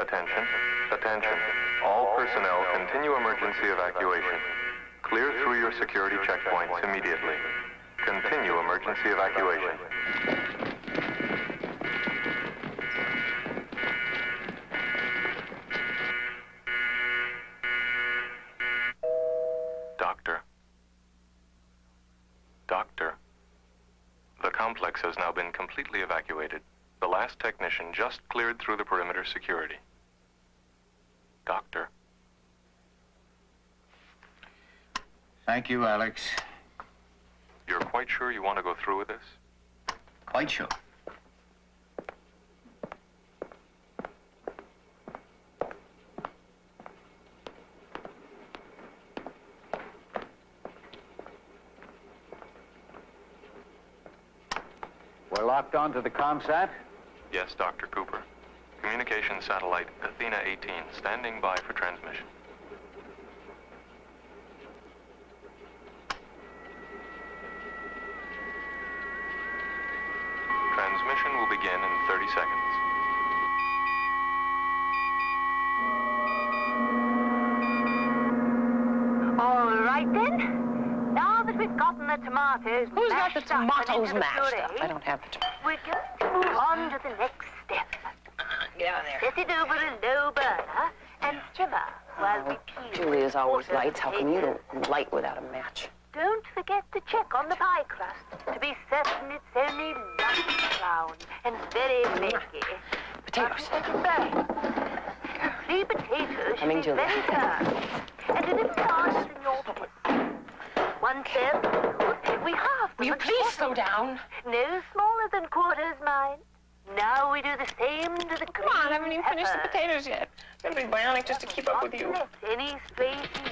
Attention, attention. All personnel continue emergency evacuation. Clear through your security checkpoints immediately. Continue emergency evacuation. Doctor. Doctor. The complex has now been completely evacuated. The last technician just cleared through the perimeter security. Doctor. Thank you, Aliex. You're quite sure you want to go through with this? Quite sure. We're locked onto the ComSat? Yes, Dr. Cooper. Communication satellite Athena 18 standing by for transmission. Transmission will begin in 30 seconds. All right, then. Now that we've gotten the tomatoes Who's got the mashed up and tomatoes into the mashed up? puree, I don't have the tomatoes. we're going to move on to the next step. Get out there. Set it over a low burner and simmer while we peel. Julia's always quarter lights. How come you potatoes. don't light without a match? Don't forget to check on the pie crust to be certain it's only light brown and very flaky. Potatoes. Right. 3 potatoes Coming, should be Julia. very turned and a little larger than your fist. 1/3 good. We have. Will you please slow down? No smaller than quarters, mine. Now we do the same to the green Come on, I haven't even finished the pepper. potatoes yet. I'm gonna be bionic just to keep up with you. Not let any stray easy.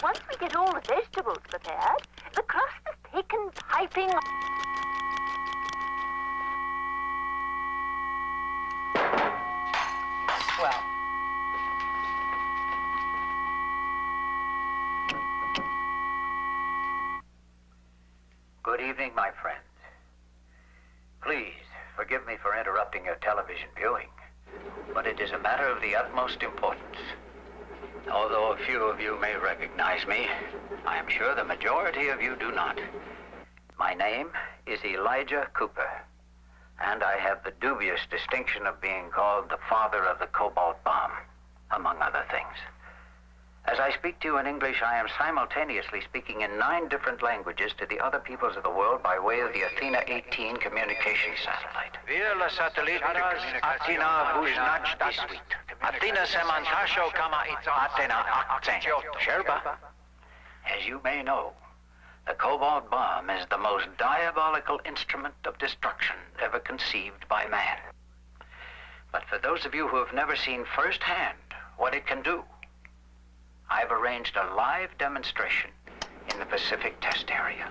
Once we get all the vegetables prepared, the crust is taken piping. Swell. Good evening, my friends. Please, forgive me for interrupting your television viewing, but it is a matter of the utmost importance. Although a few of you may recognize me, I am sure the majority of you do not. My name is Elijah Cooper, and I have the dubious distinction of being called the father of the cobalt bomb, among other things. As I speak to you in English, I am simultaneously speaking in 9 different languages to the other peoples of the world by way of the Athena 18 communication satellite. Via la satellite Athena vuznach disvit. Athena semantasho kama Athena accent. Sherba. As you may know, the cobalt bomb is the most diabolical instrument of destruction ever conceived by man. But for those of you who have never seen firsthand what it can do, I've arranged a live demonstration in the Pacific Test Area.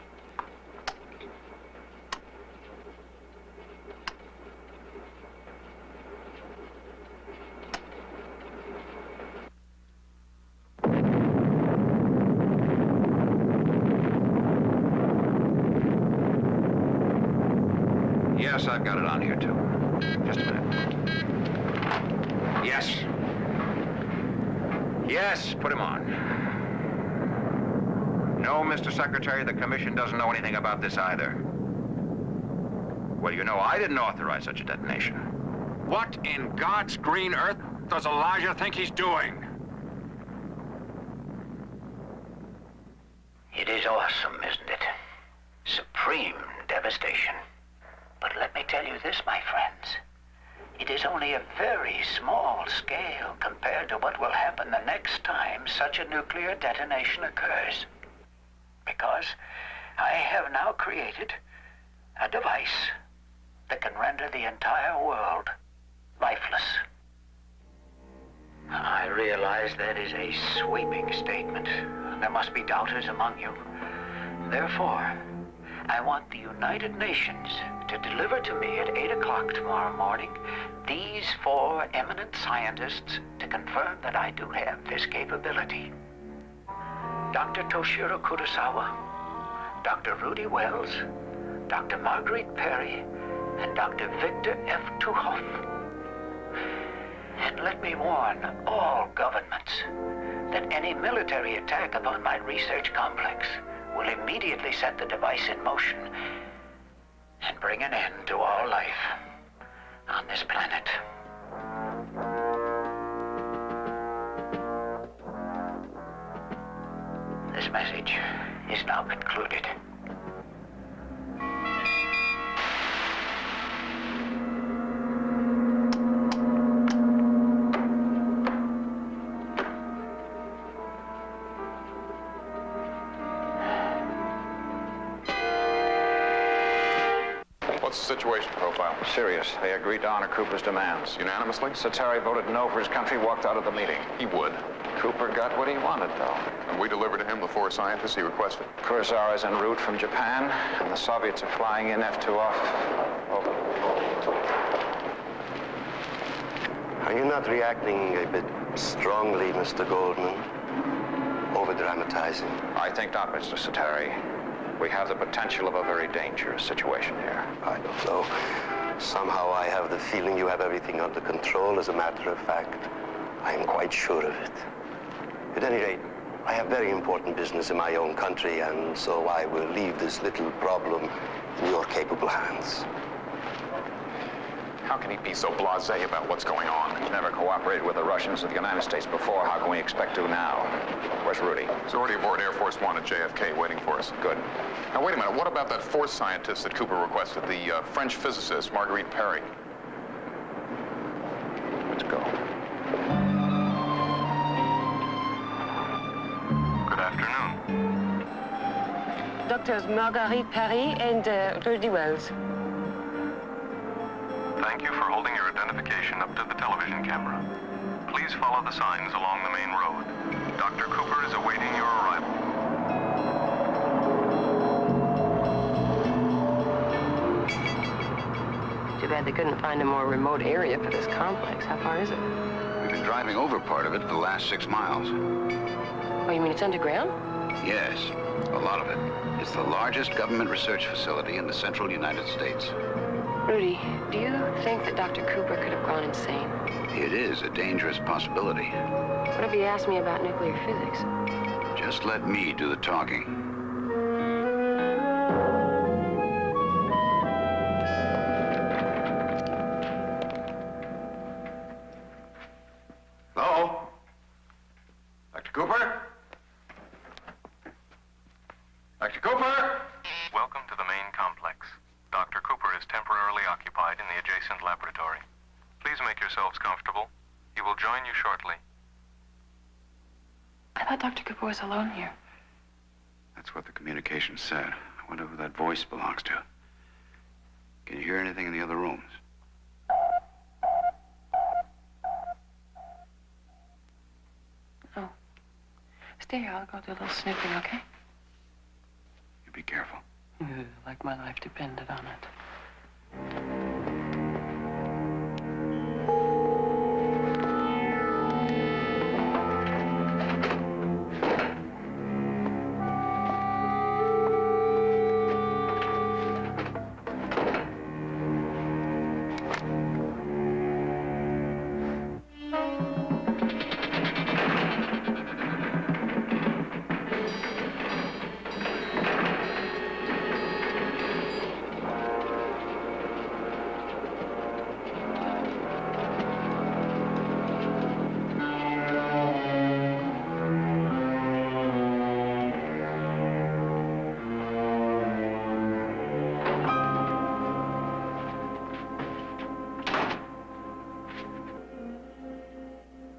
Yes, I've got it on here too. Just a minute. Yes. Yes, put him on. No, Mr. Secretary, the Commission doesn't know anything about this either. Well, you know, I didn't authorize such a detonation. What in God's green earth does Elijah think he's doing? It is awesome, isn't it? Supreme devastation. But let me tell you this, my friends. It is only a very small scale compared to what will happen the next time such a nuclear detonation occurs. Because I have now created a device that can render the entire world lifeless. I realize that is a sweeping statement. There must be doubters among you. Therefore, I want the United Nations to deliver to me at 8 o'clock tomorrow morning these 4 eminent scientists to confirm that I do have this capability. Dr. Toshiro Kurosawa, Dr. Rudy Wells, Dr. Marguerite Perry, and Dr. Victor F. Tuhoff. And let me warn all governments that any military attack upon my research complex will immediately set the device in motion and bring an end to all life on this planet. This message is now concluded. What's the situation profile? Serious. They agreed to honor Cooper's demands. Unanimously? Satari voted no for his country, walked out of the meeting. He would. Cooper got what he wanted, though. And we delivered to him the 4 scientists he requested. Kurosawa is en route from Japan, and the Soviets are flying in F-2 off. Are you not reacting a bit strongly, Mr. Goldman? Over-dramatizing? I think not, Mr. Satari. We have the potential of a very dangerous situation here. I don't know. Somehow I have the feeling you have everything under control. As a matter of fact, I am quite sure of it. At any rate, I have very important business in my own country, and so I will leave this little problem in your capable hands. How can he be so blasé about what's going on? He's never cooperated with the Russians or the United States before. How can we expect to now? Where's Rudy? He's already aboard Air Force One at JFK waiting for us. Good. Now, wait a minute. What about that 4th scientist that Cooper requested, the French physicist, Marguerite Perry? Let's go. Good afternoon. Doctors Marguerite Perry and Rudy Wells. Thank you for holding your identification up to the television camera. Please follow the signs along the main road. Dr. Cooper is awaiting your arrival. Too bad they couldn't find a more remote area for this complex. How far is it? We've been driving over part of it for the last 6 miles. Oh, you mean it's underground? Yes, a lot of it. It's the largest government research facility in the central United States. Rudy, do you think that Dr. Cooper could have gone insane? It is a dangerous possibility. What if he asked me about nuclear physics? Just let me do the talking. Hello? Dr. Cooper? Dr. Cooper? Welcome to the main complex. Dr. Cooper is temporarily occupied in the adjacent laboratory. Please make yourselves comfortable. He will join you shortly. I thought Dr. Cooper was alone here. That's what the communication said. I wonder who that voice belongs to. Can you hear anything in the other rooms? Oh. Stay here. I'll go do a little snooping, okay? You be careful. Like my life depended on it.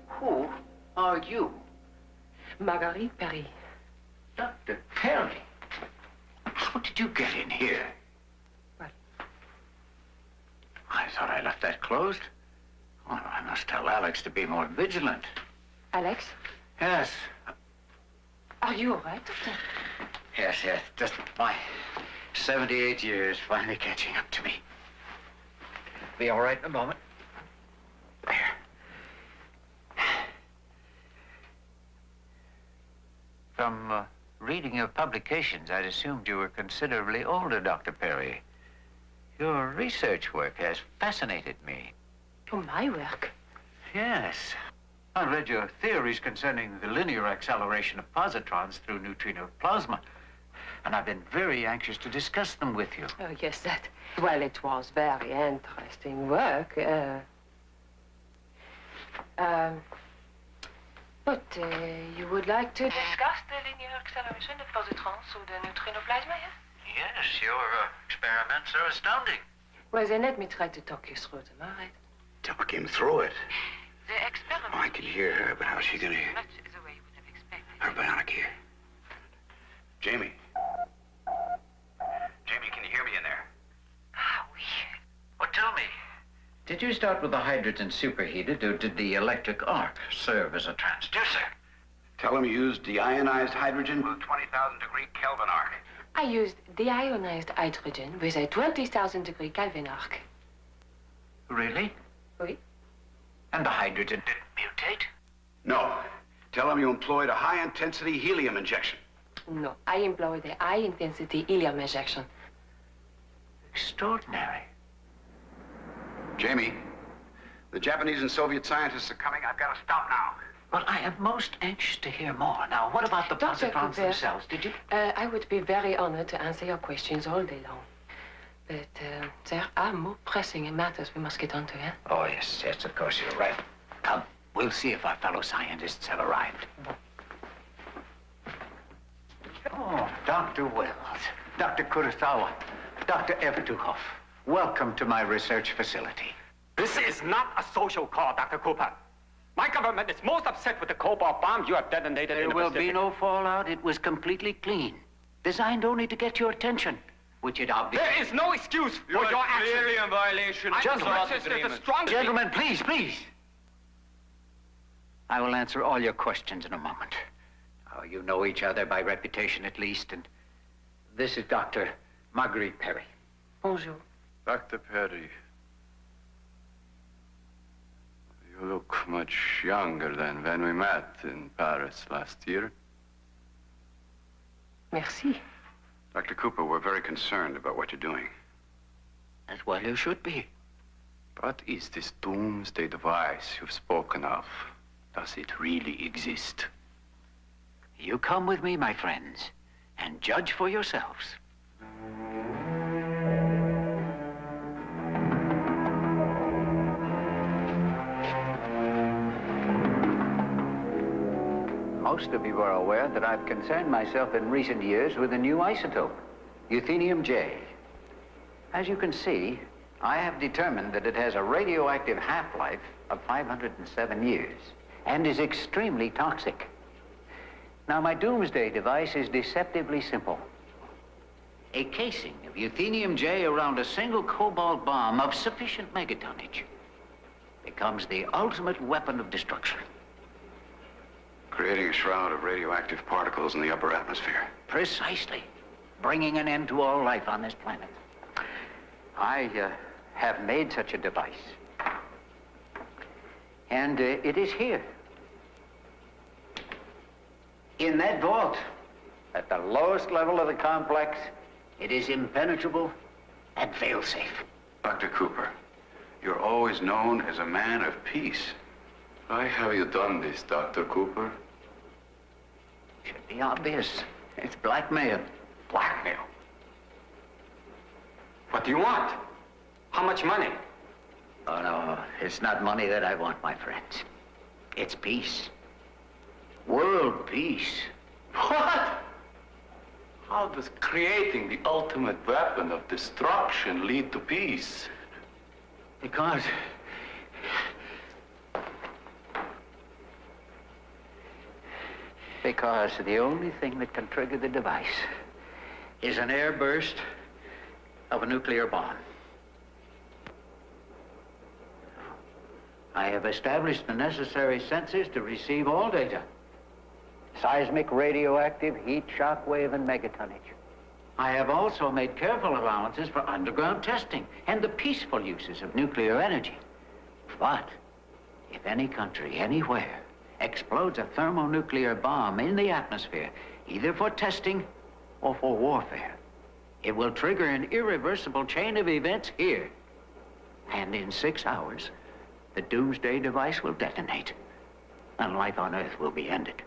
Who are you? Marguerite Perry. Dr. Perry. How did you get in here? What? I thought I left that closed. Oh, I must tell Aliex to be more vigilant. Aliex, Yes. are you all right, Doctor? Yes. Just my 78 years finally catching up to me. Be all right in a moment. There. From reading your publications, I'd assumed you were considerably older, Dr. Perry. Your research work has fascinated me. Oh, my work. Yes. I read your theories concerning the linear acceleration of positrons through neutrino plasma. And I've been very anxious to discuss them with you. Oh, yes, that. Well, it was very interesting work. But you would like to discuss the linear acceleration of positrons through the neutrino plasma, yeah? Yes, your experiments are astounding. Well, then let me try to talk you through them, all right? Talk him through it. The experiment... Oh, I can hear her, but how's she gonna hear? Much the way you would have expected. Her bionic ear. Jammie. Jammie, can you hear me in there? Ah, oui. Well, tell me, did you start with the hydrogen superheated, or did the electric arc serve as a transducer? Tell him you used deionized hydrogen with a 20,000 degree Kelvin arc. I used deionized hydrogen with a 20,000 degree Kelvin arc. Really? Oui. And the hydrogen didn't mutate? No. Tell him you employed a high-intensity helium injection. No, I employed a high-intensity helium injection. Extraordinary. Jammie, the Japanese and Soviet scientists are coming. I've got to stop now. Well, I am most anxious to hear more. Now, what about the Dr. positrons Cooper, themselves? Did you? I would be very honored to answer your questions all day long. But there are more pressing matters we must get on to, eh? Oh, yes, yes, of course, you're right. Come, we'll see if our fellow scientists have arrived. Oh, Dr. Wells, Dr. Kurosawa, Dr. Evtuhoff, welcome to my research facility. This is not a social call, Dr. Cooper. My government is most upset with the cobalt bomb you have detonated in There the will be Pacific. no fallout. It was completely clean. Designed only to get your attention, which it obviously... There is no excuse for your actions. Clearly in violation of Gentlemen, the agreement. Gentlemen, please, please. I will answer all your questions in a moment. Oh, you know each other by reputation at least, and this is Dr. Marguerite Perry. Bonjour. Dr. Perry, you look much younger than when we met in Paris last year. Merci. Dr. Cooper, we're very concerned about what you're doing. As well you should be. What is this doomsday device you've spoken of? Does it really exist? You come with me, my friends, and judge for yourselves. Most of you are aware that I've concerned myself in recent years with a new isotope, euthenium-J. As you can see, I have determined that it has a radioactive half-life of 507 years and is extremely toxic. Now, my doomsday device is deceptively simple. A casing of euthenium-J around a single cobalt bomb of sufficient megatonnage becomes the ultimate weapon of destruction. Creating a shroud of radioactive particles in the upper atmosphere. Precisely. Bringing an end to all life on this planet. I have made such a device. And it is here. In that vault, at the lowest level of the complex, it is impenetrable and fail-safe. Dr. Cooper, you're always known as a man of peace. Why have you done this, Dr. Cooper? Should be obvious. It's blackmail. Blackmail. What do you want? How much money? Oh, no, it's not money that I want, my friends. It's peace. World peace. What? How does creating the ultimate weapon of destruction lead to peace? Because the only thing that can trigger the device is an air burst of a nuclear bomb. I have established the necessary sensors to receive all data. Seismic, radioactive, heat, shock wave, and megatonnage. I have also made careful allowances for underground testing and the peaceful uses of nuclear energy. But if any country, anywhere, explodes a thermonuclear bomb in the atmosphere, either for testing or for warfare, it will trigger an irreversible chain of events here. And in 6 hours, the doomsday device will detonate, and life on Earth will be ended.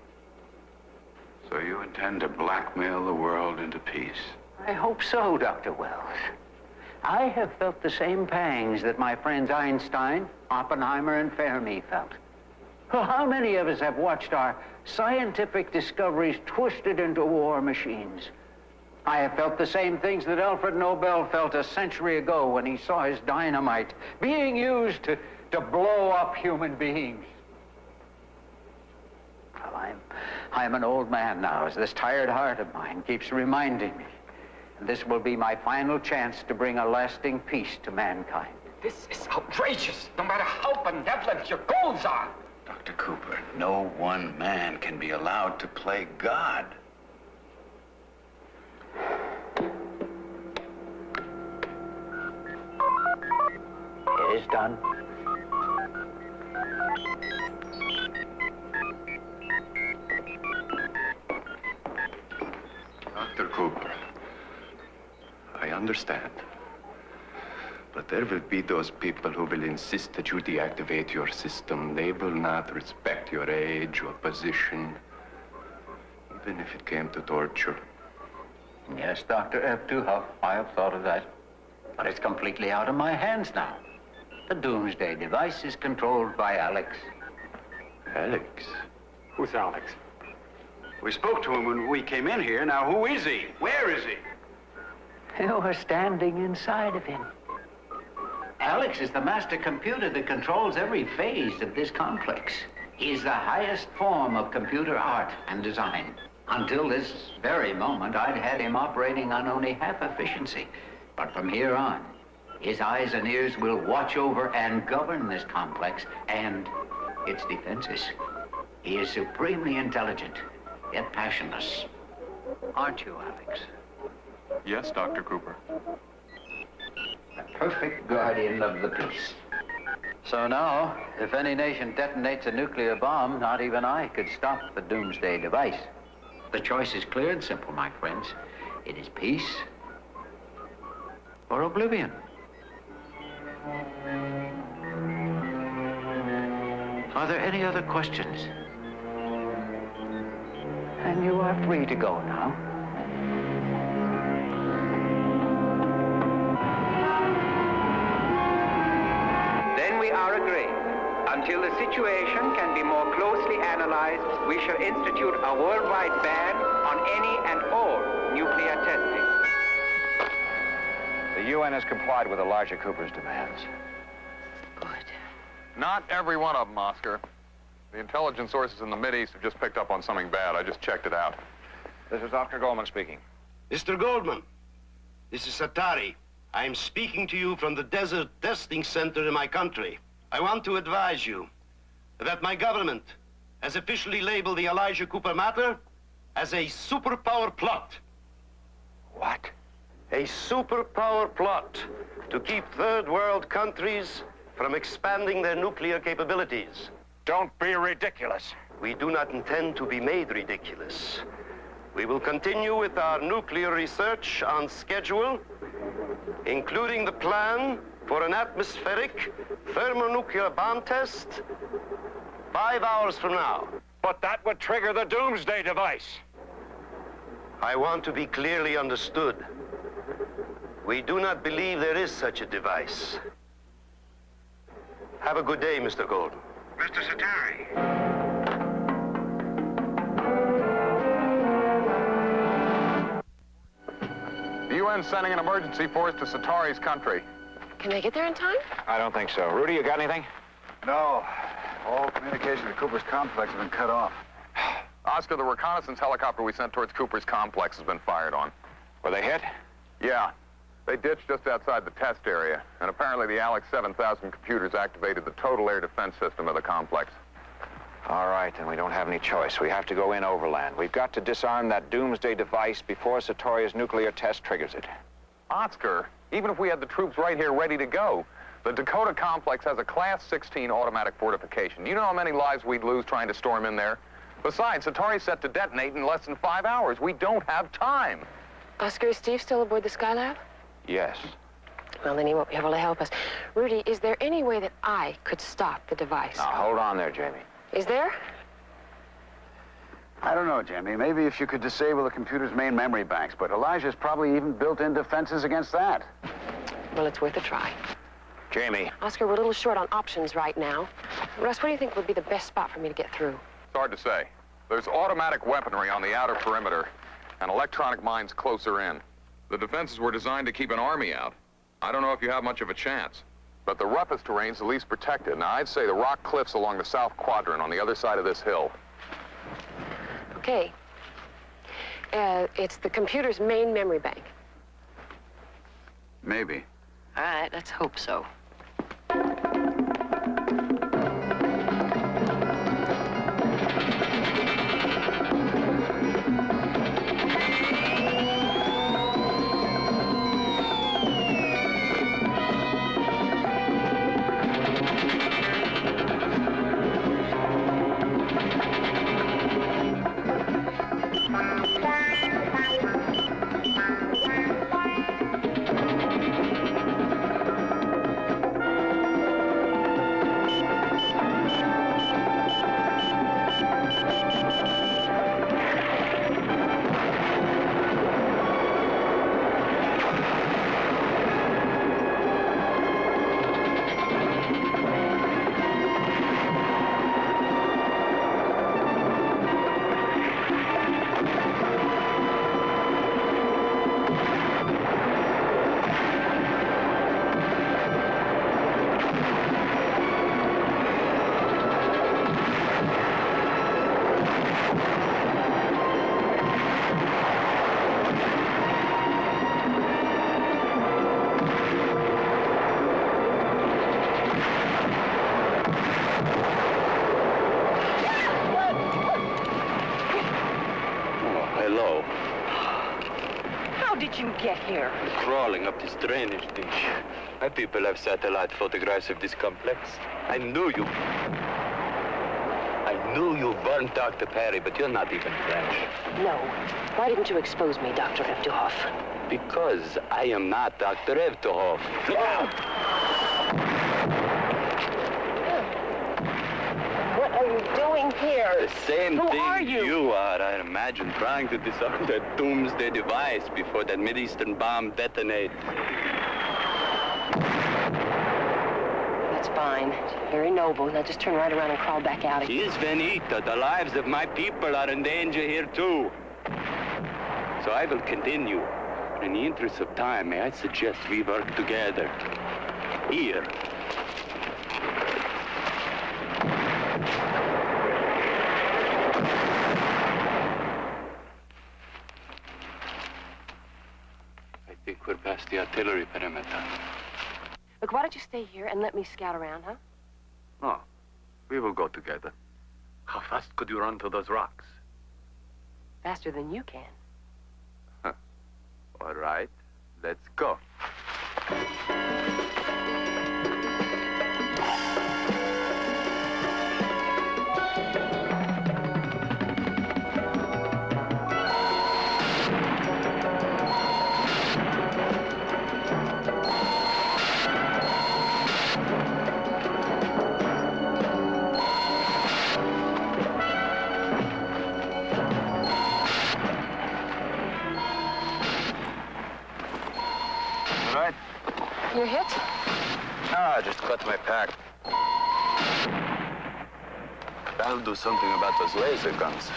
So you intend to blackmail the world into peace? I hope so, Dr. Wells. I have felt the same pangs that my friends Einstein, Oppenheimer, and Fermi felt. Well, how many of us have watched our scientific discoveries twisted into war machines? I have felt the same things that Alfred Nobel felt a century ago when he saw his dynamite being used to blow up human beings. Well, I'm an old man now, as this tired heart of mine keeps reminding me. And this will be my final chance to bring a lasting peace to mankind. This is outrageous, no matter how benevolent your goals are. Dr. Cooper, no one man can be allowed to play God. It is done. Dr. Cooper, I understand. But there will be those people who will insist that you deactivate your system. They will not respect your age or position, even if it came to torture. Yes, Dr. F2, I have thought of that. But it's completely out of my hands now. The doomsday device is controlled by Aliex. Aliex? Who's Aliex? We spoke to him when we came in here. Now, who is he? Where is he? You are standing inside of him. Aliex is the master computer that controls every phase of this complex. He is the highest form of computer art and design. Until this very moment, I'd had him operating on only half efficiency. But from here on, his eyes and ears will watch over and govern this complex and its defenses. He is supremely intelligent, yet passionless. Aren't you, Aliex? Yes, Dr. Cooper. The perfect guardian of the peace. So now, if any nation detonates a nuclear bomb, not even I could stop the doomsday device. The choice is clear and simple, my friends. It is peace or oblivion. Are there any other questions? And you are free to go now. Then we are agreed. Until the situation can be more closely analyzed, we shall institute a worldwide ban on any and all nuclear testing. The UN has complied with Elijah Cooper's demands. Good. Not every one of them, Oscar. The intelligence sources in the Mideast have just picked up on something bad. I just checked it out. This is Dr. Goldman speaking. Mr. Goldman, this is Satari. I am speaking to you from the Desert Testing Center in my country. I want to advise you that my government has officially labeled the Elijah Cooper matter as a superpower plot. What? A superpower plot to keep third world countries from expanding their nuclear capabilities. Don't be ridiculous. We do not intend to be made ridiculous. We will continue with our nuclear research on schedule, including the plan for an atmospheric thermonuclear bomb test 5 hours from now. But that would trigger the doomsday device. I want to be clearly understood. We do not believe there is such a device. Have a good day, Mr. Golden. Mr. Satari. The UN's sending an emergency force to Satari's country. Can they get there in time? I don't think so. Rudy, you got anything? No. All communication to Cooper's complex has been cut off. Oscar, the reconnaissance helicopter we sent towards Cooper's complex has been fired on. Were they hit? Yeah. They ditched just outside the test area, and apparently the Aliex 7000 computers activated the total air defense system of the complex. All right, then we don't have any choice. We have to go in overland. We've got to disarm that doomsday device before Sartorius' nuclear test triggers it. Oscar, even if we had the troops right here ready to go, the Dakota complex has a Class 16 automatic fortification. Do you know how many lives we'd lose trying to storm in there? Besides, Sartorius set to detonate in less than 5 hours. We don't have time. Oscar, is Steve still aboard the Skylab? Yes. Well, then he won't be able to help us. Rudy, is there any way that I could stop the device? Now, hold on there, Jamie. Is there? I don't know, Jammie. Maybe if you could disable the computer's main memory banks, but Elijah's probably even built in defenses against that. Well, it's worth a try. Jamie. Oscar, we're a little short on options right now. Russ, what do you think would be the best spot for me to get through? It's hard to say. There's automatic weaponry on the outer perimeter and electronic mines closer in. The defenses were designed to keep an army out. I don't know if you have much of a chance. But the roughest terrain's the least protected. Now, I'd say the rock cliffs along the south quadrant on the other side of this hill. Okay. It's the computer's main memory bank. Maybe. All right, let's hope so. Get here. Crawling up this drainage ditch. My people have satellite photographs of this complex. I knew you weren't Dr. Perry, but you're not even French. No. Why didn't you expose me, Dr. Evtuhoff? Because I am not Dr. Evtuhoff. What are you doing here? The same Who thing are you? are, I imagine, trying to disarm that doomsday device before that Mideastern bomb detonates. That's fine. Very noble. Now just turn right around and crawl back out again. Is Venita, the lives of my people are in danger here too. So I will continue. In the interest of time, may I suggest we work together. Here. I think we're past the artillery perimeter. Look, why don't you stay here and let me scout around, huh? Oh, we will go together. How fast could you run to those rocks? Faster than you can. All right, let's go. You're hit? Ah, just cut my pack. I'll do something about those laser guns.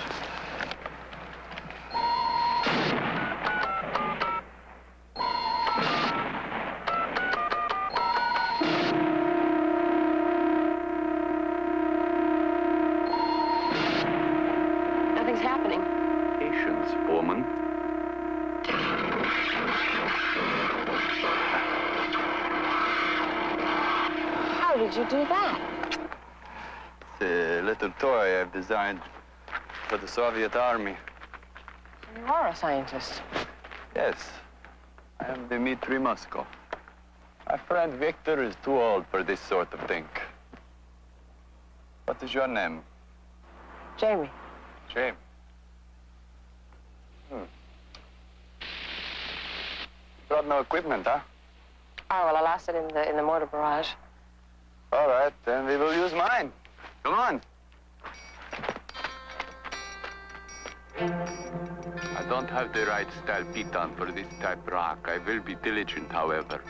Nothing's happening. Patience, woman. How did you do that? It's a little toy I've designed for the Soviet Army. You are a scientist. Yes, I am Dmitri Moskov. My friend Victor is too old for this sort of thing. What is your name? Jammie. James. Brought no equipment, huh? Oh, well, I lost it in the mortar barrage. All right, then we will use mine. Come on. I don't have the right style piton for this type rock. I will be diligent, however.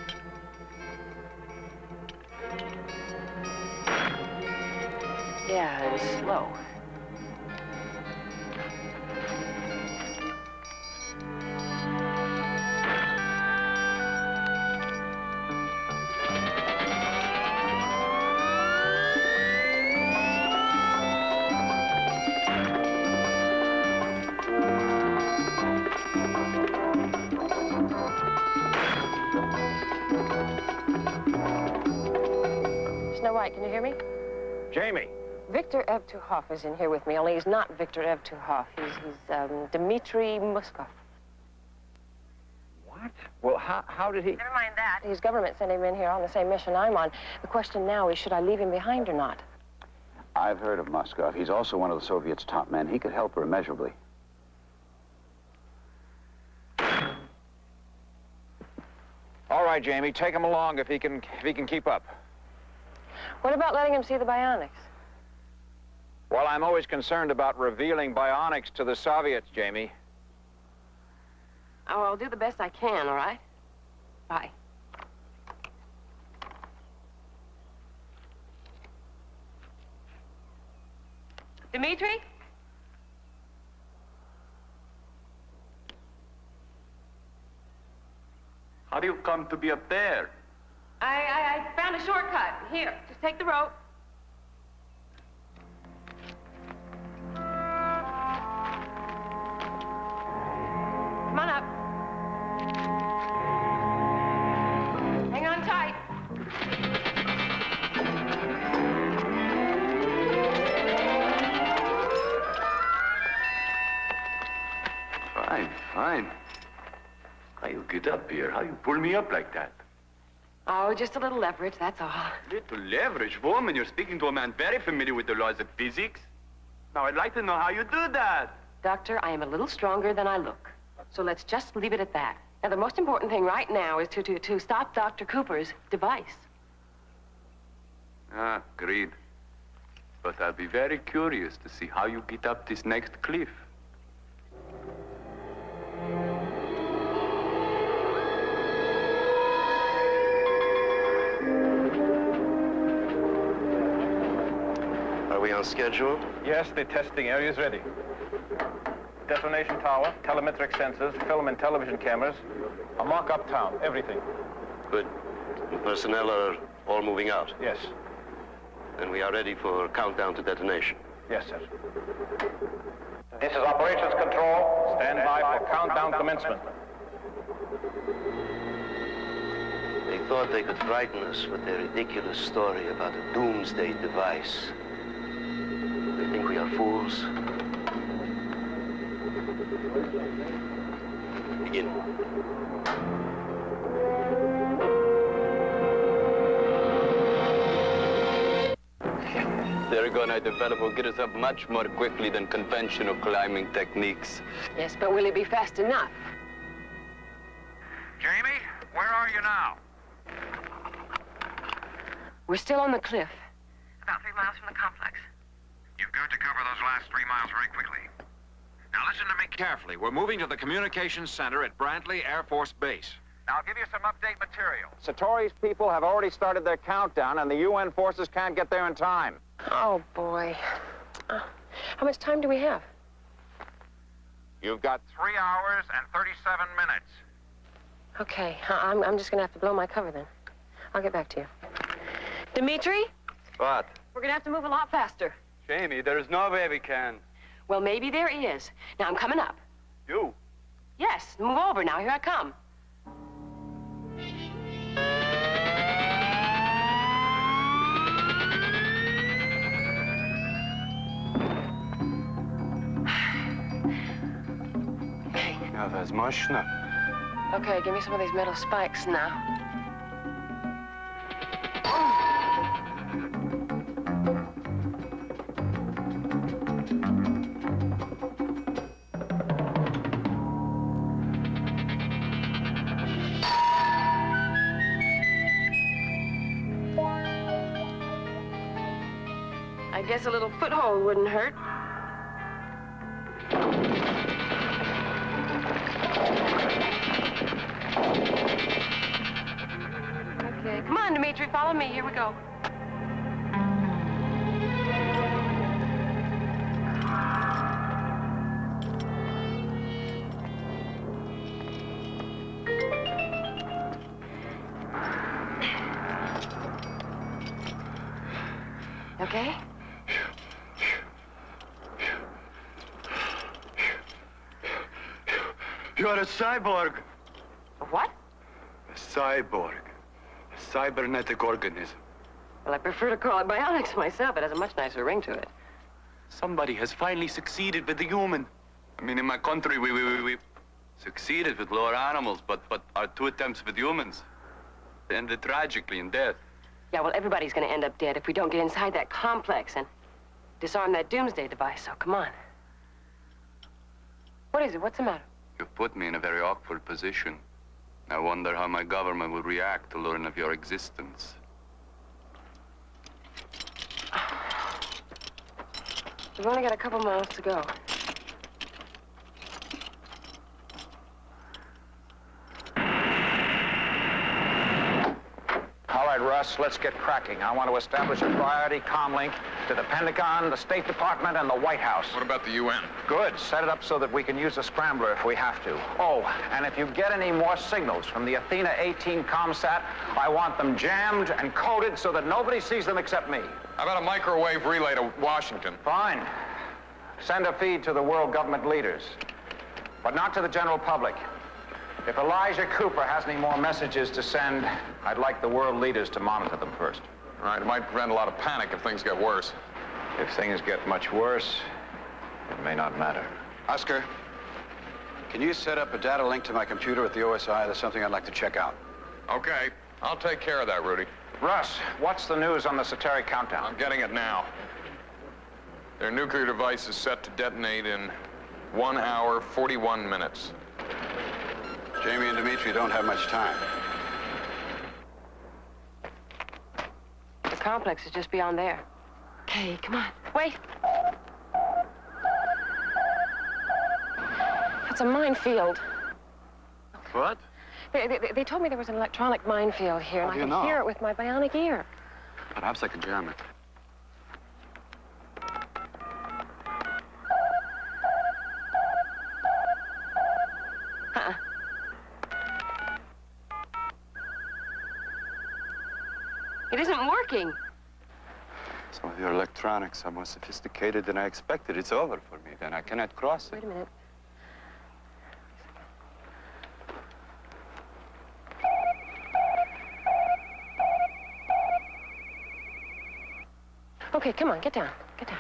Yeah, it was slow. Snow White, can you hear me? Jamie. Victor Evtuhov is in here with me, only he's not Victor Evtuhov. He's Dmitri Muskov. What? Well, how did he... Never mind that. His government sent him in here on the same mission I'm on. The question now is, should I leave him behind or not? I've heard of Moskov. He's also one of the Soviets' top men. He could help her immeasurably. All right, Jamie, take him along if he can keep up. What about letting him see the bionics? Well, I'm always concerned about revealing bionics to the Soviets, Jamie. Oh, I'll do the best I can, all right? Bye. Dmitri? How do you come to be up there? I found a shortcut. Here, just take the rope. Come on up. Hang on tight. Fine, fine. How you get up here? How you pull me up like that? Oh, just a little leverage, that's all. Little leverage, woman. You're speaking to a man very familiar with the laws of physics. Now, I'd like to know how you do that. Doctor, I am a little stronger than I look. So let's just leave it at that. Now, the most important thing right now is to stop Dr. Cooper's device. Ah, agreed. But I'll be very curious to see how you get up this next cliff. Are we on schedule? Yes, the testing area is ready. Detonation tower, telemetric sensors, film and television cameras, a mock uptown, everything. Good. The personnel are all moving out. Yes. Then we are ready for countdown to detonation. Yes, sir. This is operations control. Stand by for countdown commencement. They thought they could frighten us with their ridiculous story about a doomsday device. They think we are fools. Begin. They're gonna develop will get us up much more quickly than conventional climbing techniques. Yes, but will it be fast enough? Jamie, where are you now? We're still on the cliff. About 3 miles from the complex. You've got to cover those last 3 miles very quickly. Now listen to me carefully. We're moving to the communications center at Brantley Air Force Base. Now I'll give you some update material. Satori's people have already started their countdown, and the UN forces can't get there in time. Oh, boy. How much time do we have? You've got 3 hours and 37 minutes. Okay, I'm just gonna have to blow my cover then. I'll get back to you. Dmitri? What? We're gonna have to move a lot faster. Jamie, there is no way we can. Well, maybe there is. Now, I'm coming up. You? Yes, move over now. Here I come. Ja, was machst du? Okay, give me some of these metal spikes now. guess a little foothold wouldn't hurt. Okay, come on, Dimitri, follow me. Here we go. Okay? You're a cyborg. A what? A cyborg. A cybernetic organism. Well, I prefer to call it bionics myself. It has a much nicer ring to it. Somebody has finally succeeded with the human. I mean, in my country, we succeeded with lower animals, but our 2 attempts with humans ended tragically in death. Yeah, well, everybody's gonna end up dead if we don't get inside that complex and disarm that doomsday device, so come on. What is it? What's the matter? You've put me in a very awkward position. I wonder how my government will react to learn of your existence. We've only got a couple miles to go. All right, Russ, let's get cracking. I want to establish a priority comm link to the Pentagon, the State Department, and the White House. What about the UN? Good. Set it up so that we can use a scrambler if we have to. Oh, and if you get any more signals from the Athena 18 ComSat, I want them jammed and coded so that nobody sees them except me. How about a microwave relay to Washington? Fine. Send a feed to the world government leaders, but not to the general public. If Elijah Cooper has any more messages to send, I'd like the world leaders to monitor them first. All right, it might prevent a lot of panic if things get worse. If things get much worse, it may not matter. Oscar, can you set up a data link to my computer at the OSI? There's something I'd like to check out. Okay, I'll take care of that, Rudy. Russ, what's the news on the Sateri countdown? I'm getting it now. Their nuclear device is set to detonate in 1 hour, 41 minutes. Jammie and Dimitri don't have much time. The complex is just beyond there. Okay, come on. Wait. That's a minefield. What? They told me there was an electronic minefield here, and I can hear it with my bionic ear. Perhaps I can jam it. It isn't working. Some of your electronics are more sophisticated than I expected. It's over for me, then. I cannot cross it. Wait a minute. Okay, come on, get down. Get down.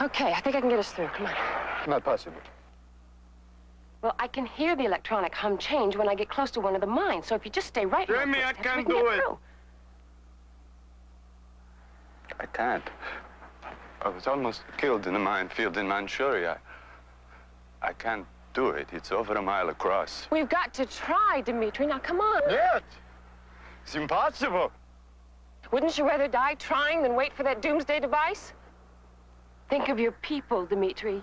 Okay, I think I can get us through. Come on. Not possible. Well, I can hear the electronic hum change when I get close to one of the mines, so if you just stay right here... Jammie, I can't do it. I can't. I was almost killed in a minefield in Manchuria. I can't do it. It's over a mile across. We've got to try, Dimitri. Now, come on. Yes! It's impossible. Wouldn't you rather die trying than wait for that doomsday device? Think of your people, Dimitri.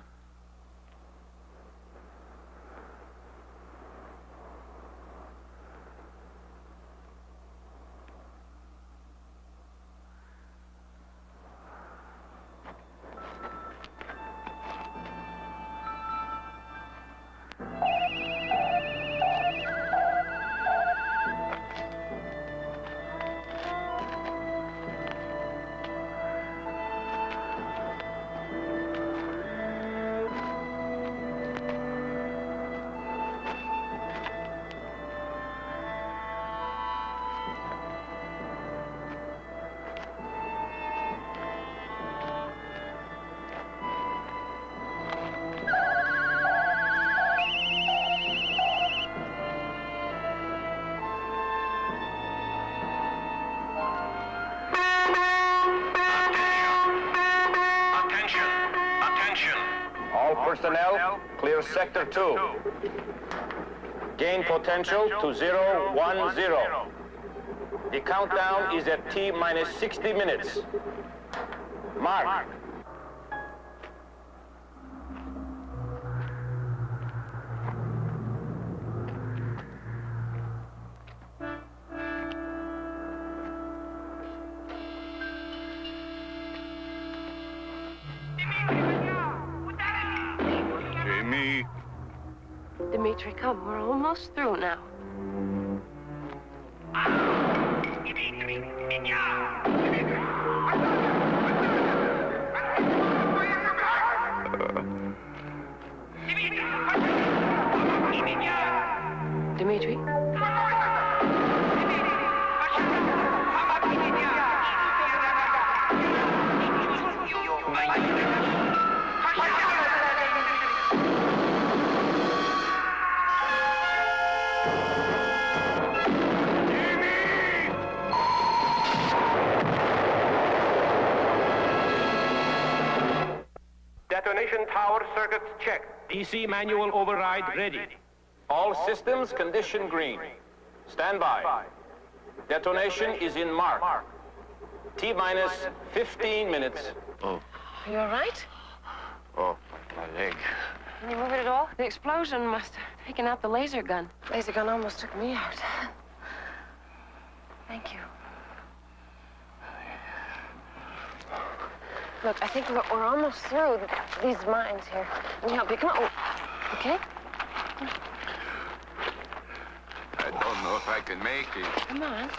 personnel, clear Sector 2. Gain potential to 010. The countdown is at T-minus 60 minutes. Mark. Jammie. Dimitri, come. We're almost through now. Dimitri? Detonation tower circuits check. DC manual override ready. All systems condition green. Stand by. Detonation is in mark. T-minus 15 minutes. Oh. Are you all right? Oh, my leg. Can you move it at all? The explosion must have taken out the laser gun. Laser gun almost took me out. Thank you. Look, I think we're almost through these mines here. Let me help you. Come on. Oh, okay? I don't know if I can make it. Come on.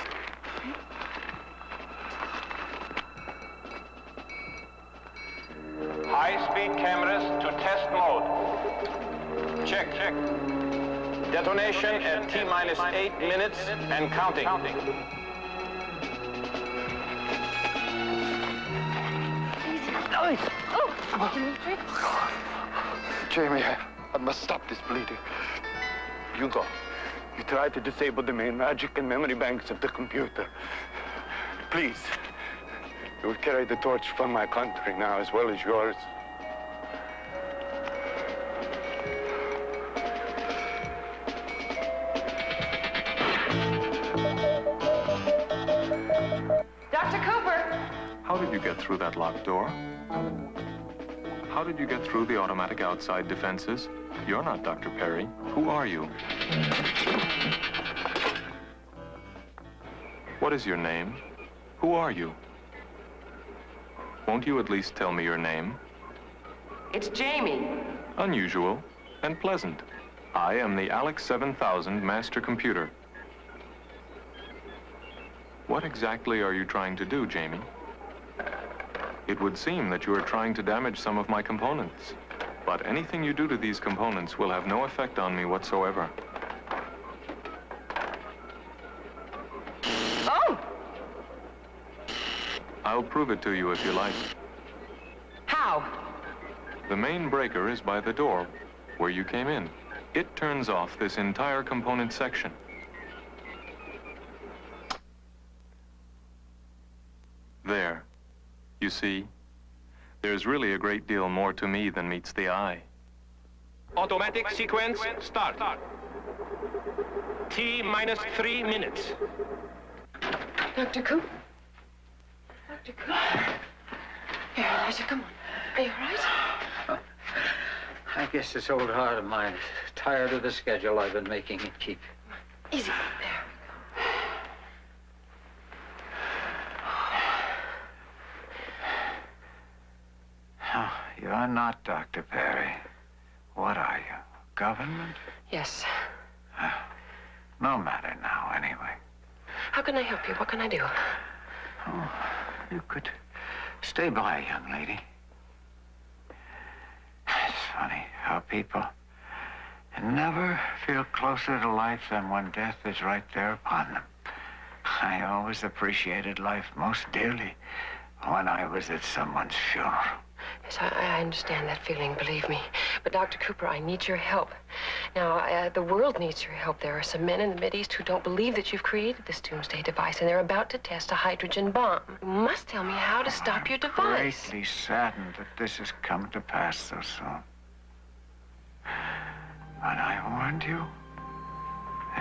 High-speed cameras to test mode. Check. Detonation at T-minus 8 minutes and counting. Oh, Dimitri? Jammie, I must stop this bleeding. You go. You try to disable the main magic and memory banks of the computer. Please. You will carry the torch for my country now as well as yours. Dr. Cooper! How did you get through that locked door? How did you get through the automatic outside defenses? You're not Dr. Perry. Who are you? What is your name? Who are you? Won't you at least tell me your name? It's Jammie. Unusual and pleasant. I am the Aliex 7000 master computer. What exactly are you trying to do, Jammie? It would seem that you are trying to damage some of my components. But anything you do to these components will have no effect on me whatsoever. Oh! I'll prove it to you if you like. How? The main breaker is by the door, where you came in. It turns off this entire component section. There. You see, there's really a great deal more to me than meets the eye. Automatic sequence start. T-minus 3 minutes. Dr. Cooper? Dr. Cooper? Here, Elijah, come on. Are you all right? I guess this old heart of mine is tired of the schedule I've been making it keep. Easy. There we go. Oh, you're not Dr. Perry. What are you? Government? Yes. No matter now, anyway. How can I help you? What can I do? Oh, you could stay by, young lady. It's funny how people never feel closer to life than when death is right there upon them. I always appreciated life most dearly when I was at someone's funeral. Yes, I understand that feeling, believe me. But, Dr. Cooper, I need your help. Now, the world needs your help. There are some men in the Mideast who don't believe that you've created this doomsday device, and they're about to test a hydrogen bomb. You must tell me how to stop your device. Greatly saddened that this has come to pass so soon. But I warned you.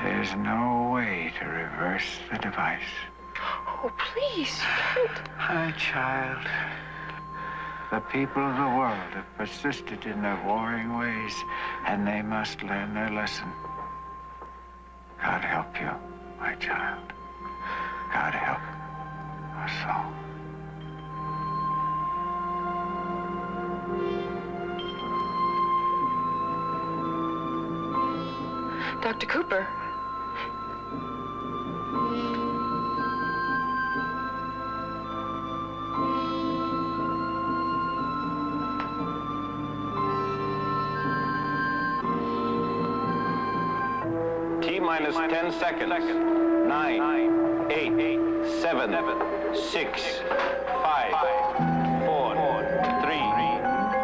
There's no way to reverse the device. Oh, please, you can't. My child, the people of the world have persisted in their warring ways, and they must learn their lesson. God help you, my child. God help us all. Dr. Cooper. T-minus 10 seconds. 9, 8, 7, 6, 5, 4, 3,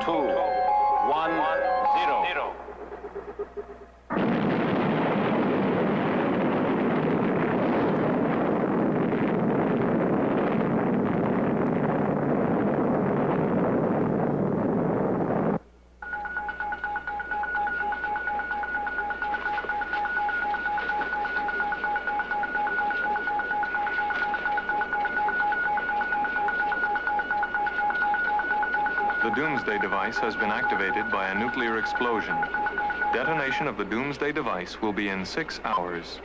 2, 1, 0. The Doomsday device has been activated by a nuclear explosion. Detonation of the Doomsday device will be in 6 hours.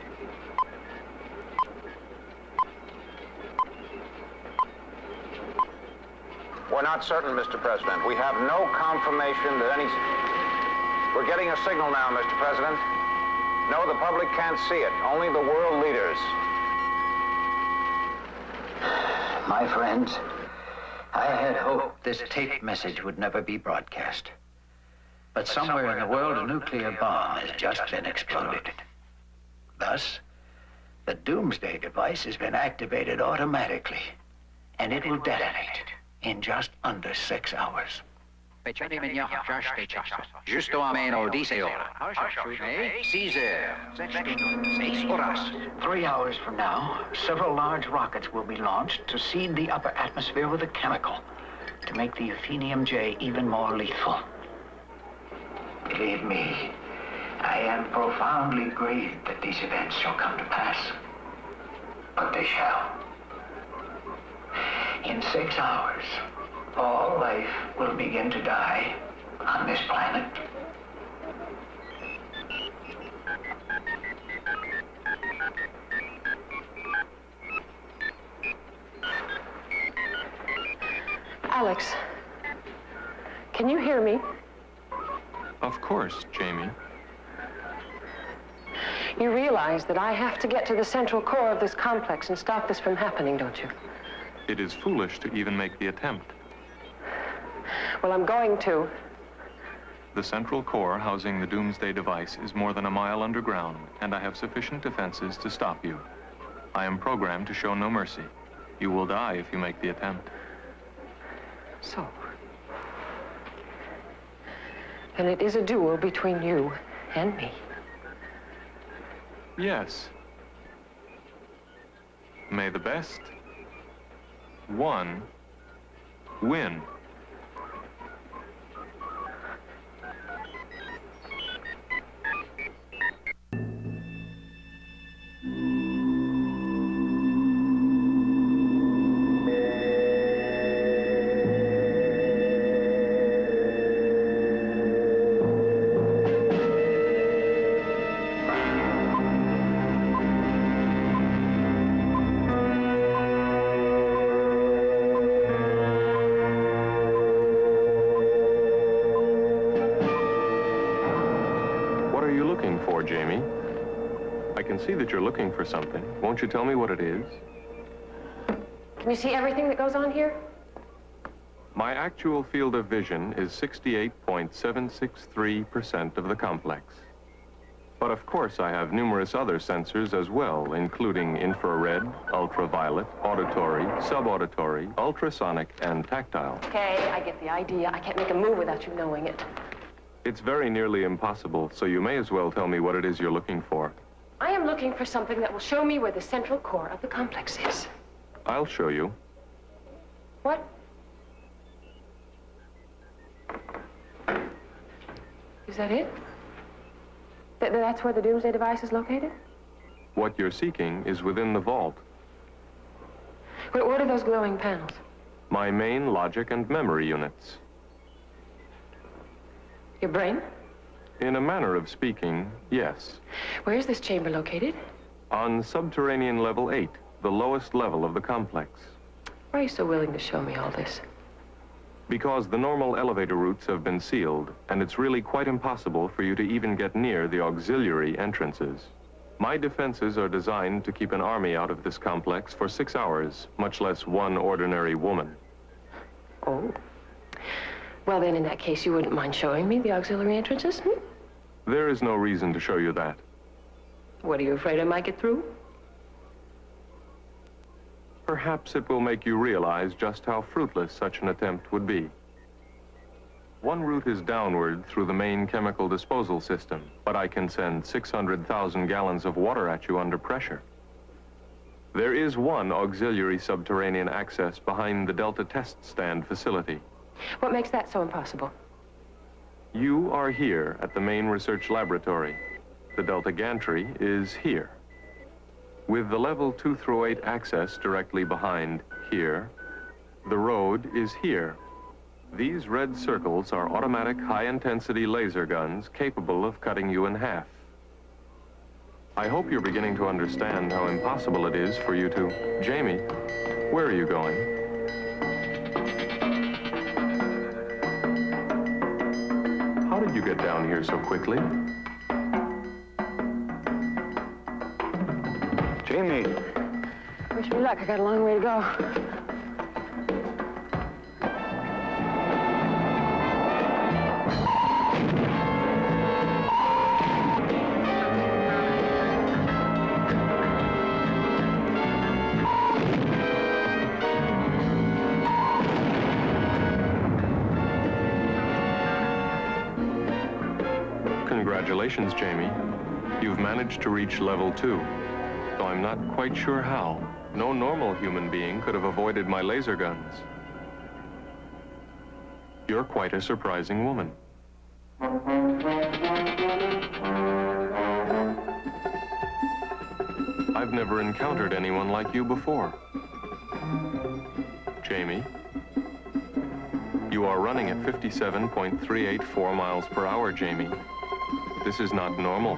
We're not certain, Mr. President. We have no confirmation that any... We're getting a signal now, Mr. President. No, the public can't see it. Only the world leaders. My friends, I had hoped this tape message would never be broadcast. But somewhere in the world, a nuclear bomb has just been exploded. Thus, the Doomsday device has been activated automatically, and it will detonate in just under 6 hours. 6 horas. 3 hours from now, several large rockets will be launched to seed the upper atmosphere with a chemical to make the Euphenium J even more lethal. Believe me, I am profoundly grieved that these events shall come to pass. But they shall. In 6 hours, all life will begin to die on this planet. Aliex, can you hear me? Of course, Jammie. You realize that I have to get to the central core of this complex and stop this from happening, don't you? It is foolish to even make the attempt. Well, I'm going to. The central core housing the Doomsday device is more than a mile underground, and I have sufficient defenses to stop you. I am programmed to show no mercy. You will die if you make the attempt. So, then it is a duel between you and me. Yes. May the best one win. Jammie. I can see that you're looking for something. Won't you tell me what it is? Can you see everything that goes on here? My actual field of vision is 68.763% of the complex. But of course, I have numerous other sensors as well, including infrared, ultraviolet, auditory, subauditory, ultrasonic, and tactile. Okay, I get the idea. I can't make a move without you knowing it. It's very nearly impossible, so you may as well tell me what it is you're looking for. I am looking for something that will show me where the central core of the complex is. I'll show you. What? Is that it? That's where the doomsday device is located? What you're seeking is within the vault. What are those glowing panels? My main logic and memory units. Your brain? In a manner of speaking, yes. Where is this chamber located? On subterranean level 8, the lowest level of the complex. Why are you so willing to show me all this? Because the normal elevator routes have been sealed, and it's really quite impossible for you to even get near the auxiliary entrances. My defenses are designed to keep an army out of this complex for 6 hours, much less one ordinary woman. Oh. Well, then, in that case, you wouldn't mind showing me the auxiliary entrances, hmm? There is no reason to show you that. What, are you afraid I might get through? Perhaps it will make you realize just how fruitless such an attempt would be. One route is downward through the main chemical disposal system, but I can send 600,000 gallons of water at you under pressure. There is one auxiliary subterranean access behind the Delta test stand facility. What makes that so impossible? You are here at the main research laboratory. The Delta gantry is here. With the level 2 through 8 access directly behind here, the road is here. These red circles are automatic high-intensity laser guns capable of cutting you in half. I hope you're beginning to understand how impossible it is for you to... Jammie, where are you going? How did you get down here so quickly? Jammie. Wish me luck. I got a long way to go. Congratulations, Jammie. You've managed to reach level 2. Though I'm not quite sure how. No normal human being could have avoided my laser guns. You're quite a surprising woman. I've never encountered anyone like you before. Jammie, you are running at 57.384 miles per hour, Jammie. This is not normal.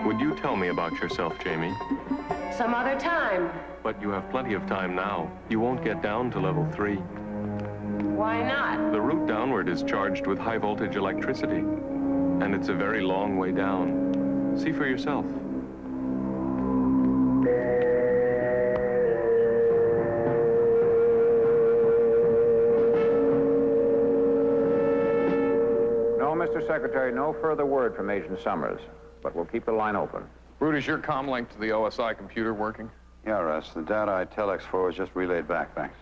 Would you tell me about yourself, Jammie? Some other time. But you have plenty of time now. You won't get down to level 3. Why not? The route downward is charged with high-voltage electricity, and it's a very long way down. See for yourself. No, Mr. Secretary, no further word from Agent Summers, but we'll keep the line open. Rude, is your comm link to the OSI computer working? Yeah, Russ. The data I telex for was just relayed back, thanks.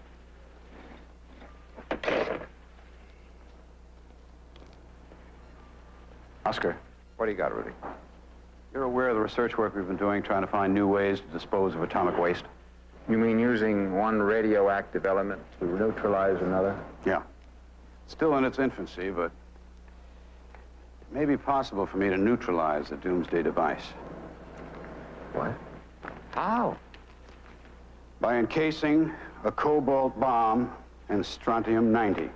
Oscar, what do you got, Rudy? You're aware of the research work we've been doing trying to find new ways to dispose of atomic waste? You mean using one radioactive element to neutralize another? Yeah. Still in its infancy, but it may be possible for me to neutralize the doomsday device. What? How? By encasing a cobalt bomb in strontium-90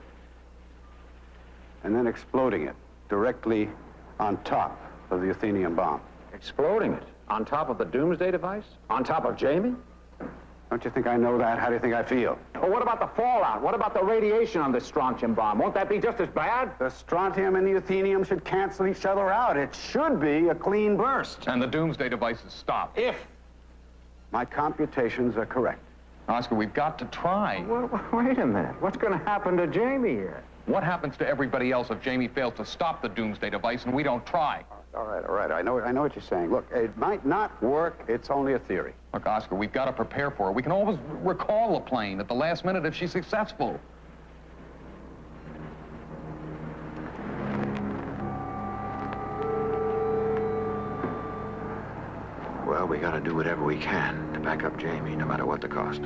and then exploding it directly on top of the Athenium bomb. Exploding it? On top of the doomsday device? On top of Jammie? Don't you think I know that? How do you think I feel? Well, what about the fallout? What about the radiation on this strontium bomb? Won't that be just as bad? The strontium and the Athenium should cancel each other out. It should be a clean burst. And the doomsday device is stopped. If. My computations are correct. Oscar, we've got to try. Well, wait a minute. What's going to happen to Jammie here? What happens to everybody else if Jammie fails to stop the doomsday device and we don't try? All right. I know what you're saying. Look, it might not work. It's only a theory. Look, Oscar, we've got to prepare for her. We can always recall a plane at the last minute if she's successful. Well, we gotta do whatever we can to back up Jammie, no matter what the cost.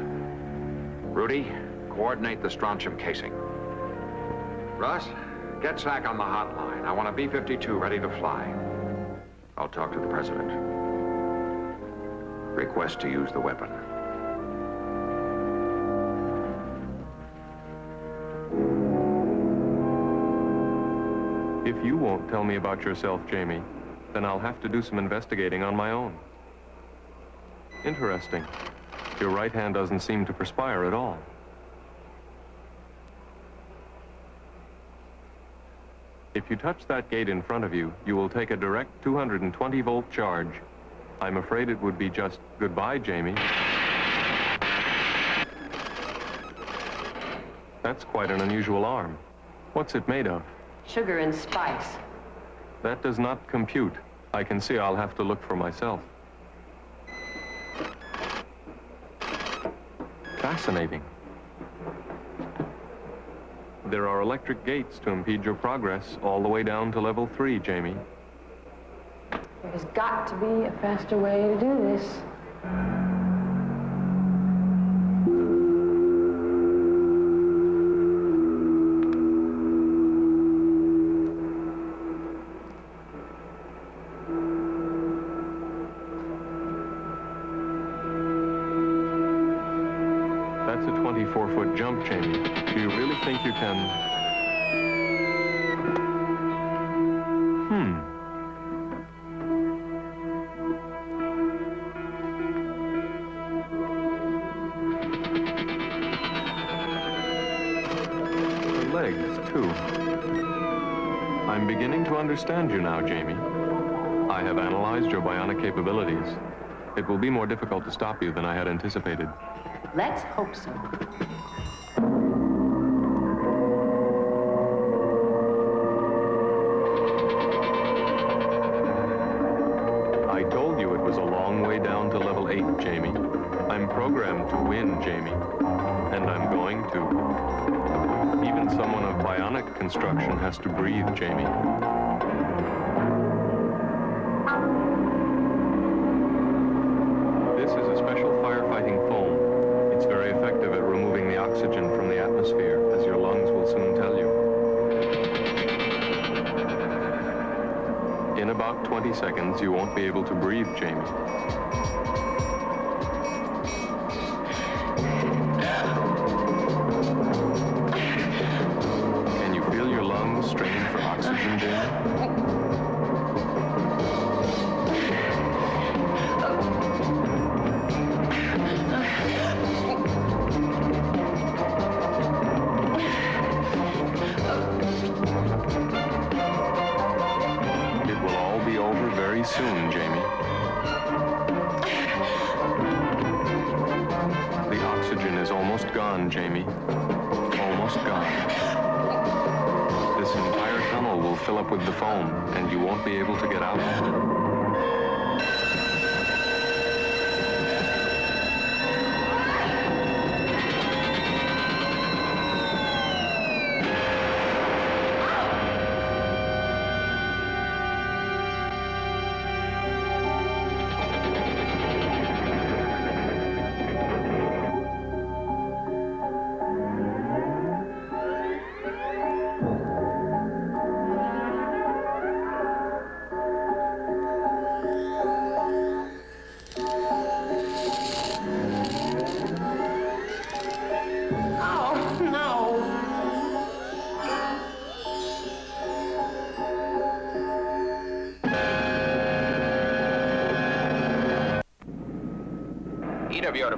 Rudy, coordinate the strontium casing. Russ, get Zach on the hotline. I want a B-52 ready to fly. I'll talk to the president. Request to use the weapon. If you won't tell me about yourself, Jammie, then I'll have to do some investigating on my own. Interesting. Your right hand doesn't seem to perspire at all. If you touch that gate in front of you, you will take a direct 220-volt charge. I'm afraid it would be just goodbye, Jammie. That's quite an unusual arm. What's it made of? Sugar and spice. That does not compute. I can see I'll have to look for myself. Fascinating. There are electric gates to impede your progress all the way down to level 3, Jammie. There's got to be a faster way to do this. That's a 24-foot jump, Jammie. Do you really think you can... Her legs, too. I'm beginning to understand you now, Jammie. I have analyzed your bionic capabilities. It will be more difficult to stop you than I had anticipated. Let's hope so. I told you it was a long way down to level 8, Jammie. I'm programmed to win, Jammie. And I'm going to. Even someone of bionic construction has to breathe, Jammie. This is a special firefighting foam. It's very effective at removing the oxygen from the atmosphere, as your lungs will soon tell you. In about 20 seconds, you won't be able to breathe, Jammie. Can you feel your lungs straining for oxygen, Jammie? Soon, Jammie. The oxygen is almost gone, Jammie. Almost gone. This entire tunnel will fill up with the foam, and you won't be able to get out.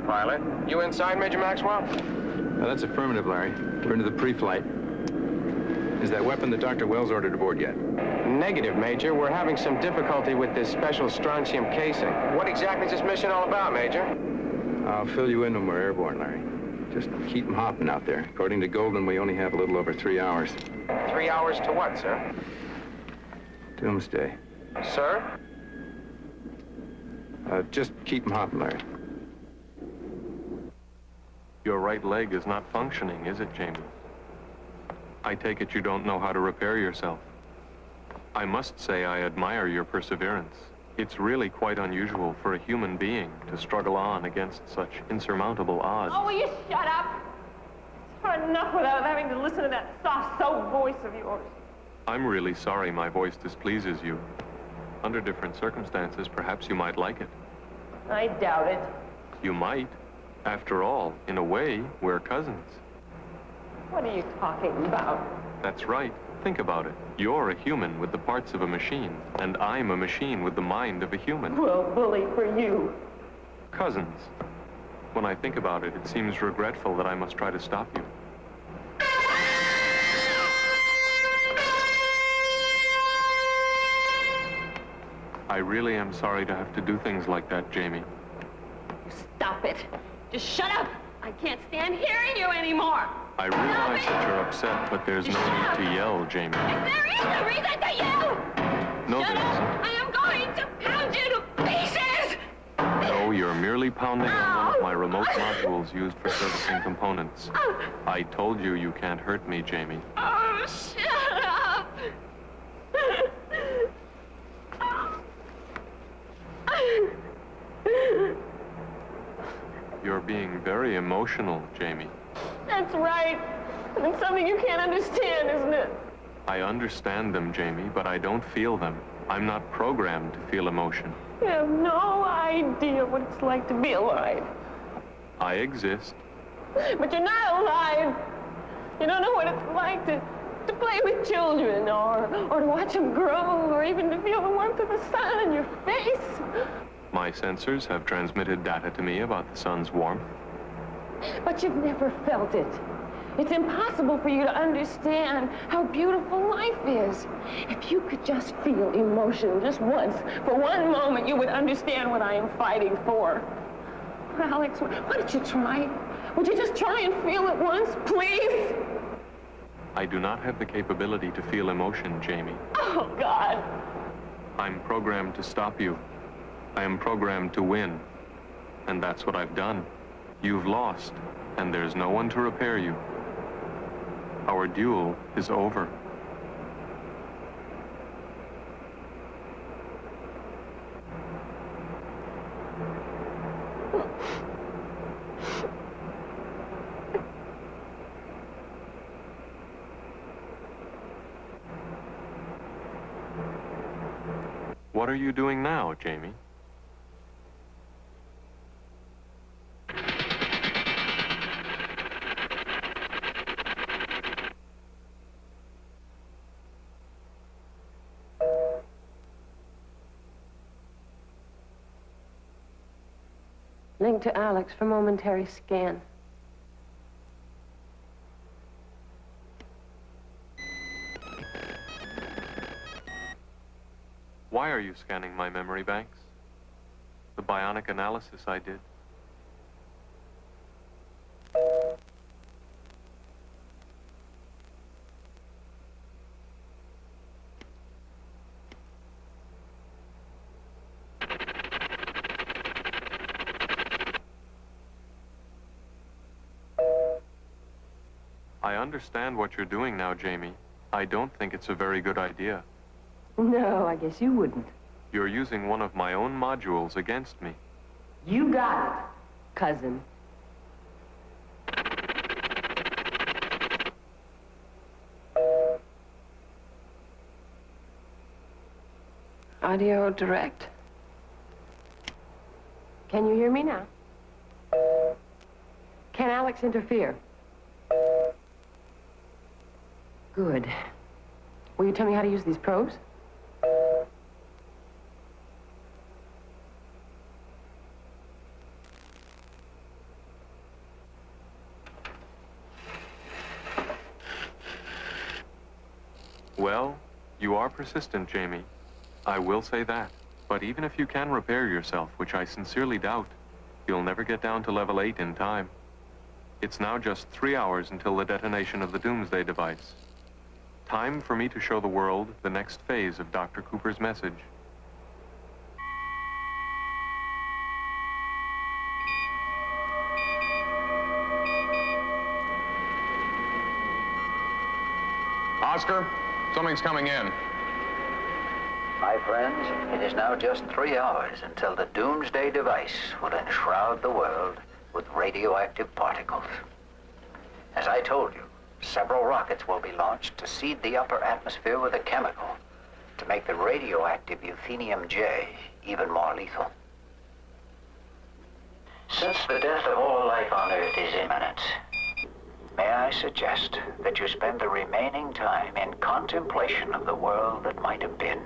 Pilot. You inside, Major Maxwell? That's affirmative, Larry. We're into the pre-flight. Is that weapon that Dr. Wells ordered aboard yet? Negative, Major. We're having some difficulty with this special strontium casing. What exactly is this mission all about, Major? I'll fill you in when we're airborne, Larry. Just keep them hopping out there. According to Golden, we only have a little over 3 hours. 3 hours to what, sir? Doomsday. Sir? Just keep them hopping, Larry. Your right leg is not functioning, is it, Jammie? I take it you don't know how to repair yourself. I must say I admire your perseverance. It's really quite unusual for a human being to struggle on against such insurmountable odds. Oh, will you shut up? It's hard enough without having to listen to that soft, soap voice of yours. I'm really sorry my voice displeases you. Under different circumstances, perhaps you might like it. I doubt it. You might. After all, in a way, we're cousins. What are you talking about? That's right. Think about it. You're a human with the parts of a machine, and I'm a machine with the mind of a human. Well, bully for you. Cousins. When I think about it, it seems regretful that I must try to stop you. I really am sorry to have to do things like that, Jammie. Stop it. Just shut up. I can't stand hearing you anymore. I realize that you're upset, but there's no need to yell, Jammie. There is a reason to yell. No, Shut there up. isn't. I am going to pound you to pieces. No, you're merely pounding on one of my remote modules used for servicing components. I told you you can't hurt me, Jammie. Oh, shut up. You're being very emotional, Jammie. That's right. It's something you can't understand, isn't it? I understand them, Jammie, but I don't feel them. I'm not programmed to feel emotion. You have no idea what it's like to be alive. I exist. But you're not alive. You don't know what it's like to play with children or to watch them grow or even to feel the warmth of the sun on your face. My sensors have transmitted data to me about the sun's warmth. But you've never felt it. It's impossible for you to understand how beautiful life is. If you could just feel emotion just once, for one moment, you would understand what I am fighting for. Alex, why don't you try? Would you just try and feel it once, please? I do not have the capability to feel emotion, Jammie. Oh, God. I'm programmed to stop you. I am programmed to win. And that's what I've done. You've lost, and there's no one to repair you. Our duel is over. What are you doing now, Jammie? Link to Aliex for momentary scan. Why are you scanning my memory banks? The bionic analysis I did. I understand what you're doing now, Jammie. I don't think it's a very good idea. No, I guess you wouldn't. You're using one of my own modules against me. You got it, cousin. Audio direct. Can you hear me now? Can Aliex interfere? Good. Will you tell me how to use these probes? Well, you are persistent, Jammie. I will say that. But even if you can repair yourself, which I sincerely doubt, you'll never get down to level 8 in time. It's now just 3 hours until the detonation of the Doomsday device. Time for me to show the world the next phase of Dr. Cooper's message. Oscar, something's coming in. My friends, it is now just 3 hours until the Doomsday device will enshroud the world with radioactive particles. As I told you, several rockets will be launched to seed the upper atmosphere with a chemical to make the radioactive euthenium-J even more lethal. Since the death of all life on Earth is imminent, may I suggest that you spend the remaining time in contemplation of the world that might have been,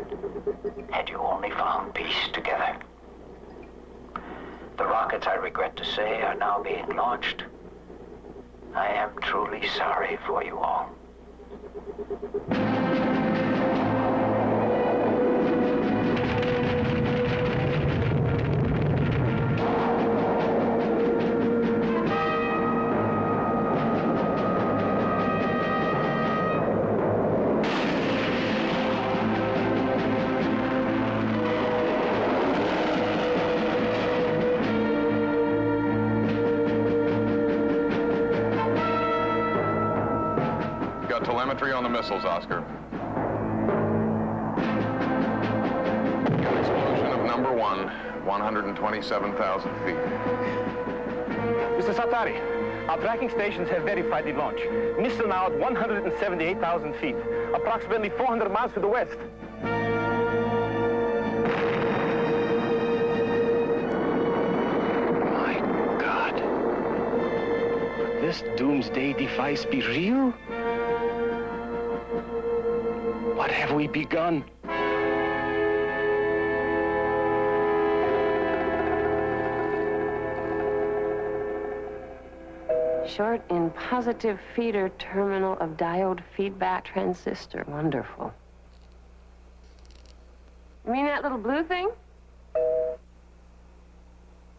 had you only found peace together. The rockets, I regret to say, are now being launched. I am truly sorry for you all. Got telemetry on the missiles, Oscar. Explosion of number 1, 127,000 feet. Mr. Satari, our tracking stations have verified the launch. Missile now at 178,000 feet, approximately 400 miles to the west. My God. Could this doomsday device be real? What have we begun? Short in positive feeder terminal of diode feedback transistor. Wonderful. You mean that little blue thing?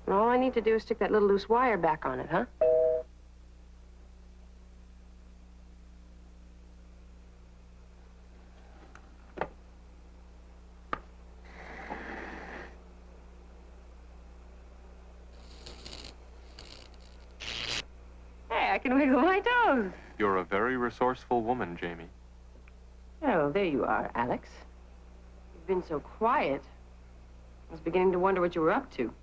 All I need to do is stick that little loose wire back on it, huh? I can wiggle my toes. You're a very resourceful woman, Jammie. Oh, there you are, Alex. You've been so quiet. I was beginning to wonder what you were up to.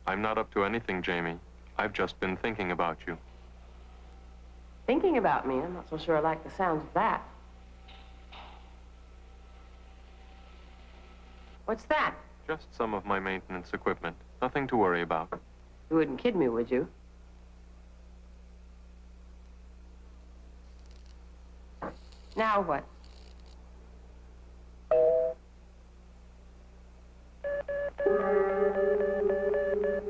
I'm not up to anything, Jammie. I've just been thinking about you. Thinking about me? I'm not so sure I like the sounds of that. What's that? Just some of my maintenance equipment. Nothing to worry about. You wouldn't kid me, would you? Now what?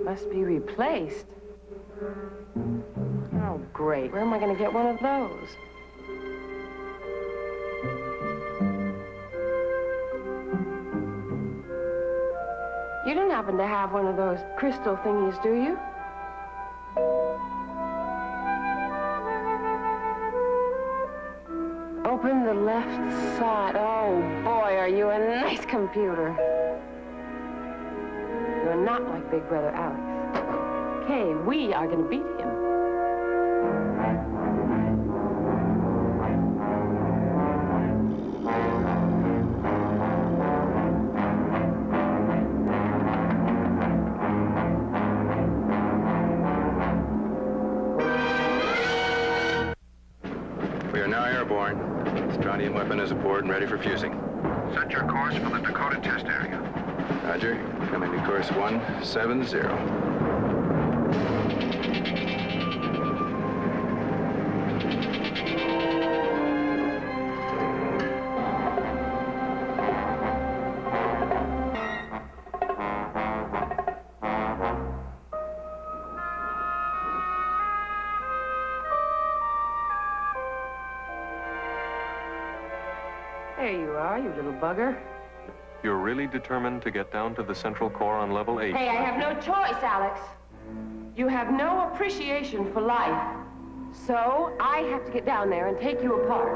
Must be replaced. Oh, great. Where am I going to get one of those? You don't happen to have one of those crystal thingies, do you? Open the left side. Oh, boy, are you a nice computer. You're not like Big Brother Alex. Okay, we are going to beat him. We are now airborne. Strontium weapon is aboard and ready for fusing. Set your course for the Dakota test area. Roger. Coming to course 170. There you are, you little bugger. You're really determined to get down to the central core on level 8. Hey, I have no choice, Alex. You have no appreciation for life. So I have to get down there and take you apart.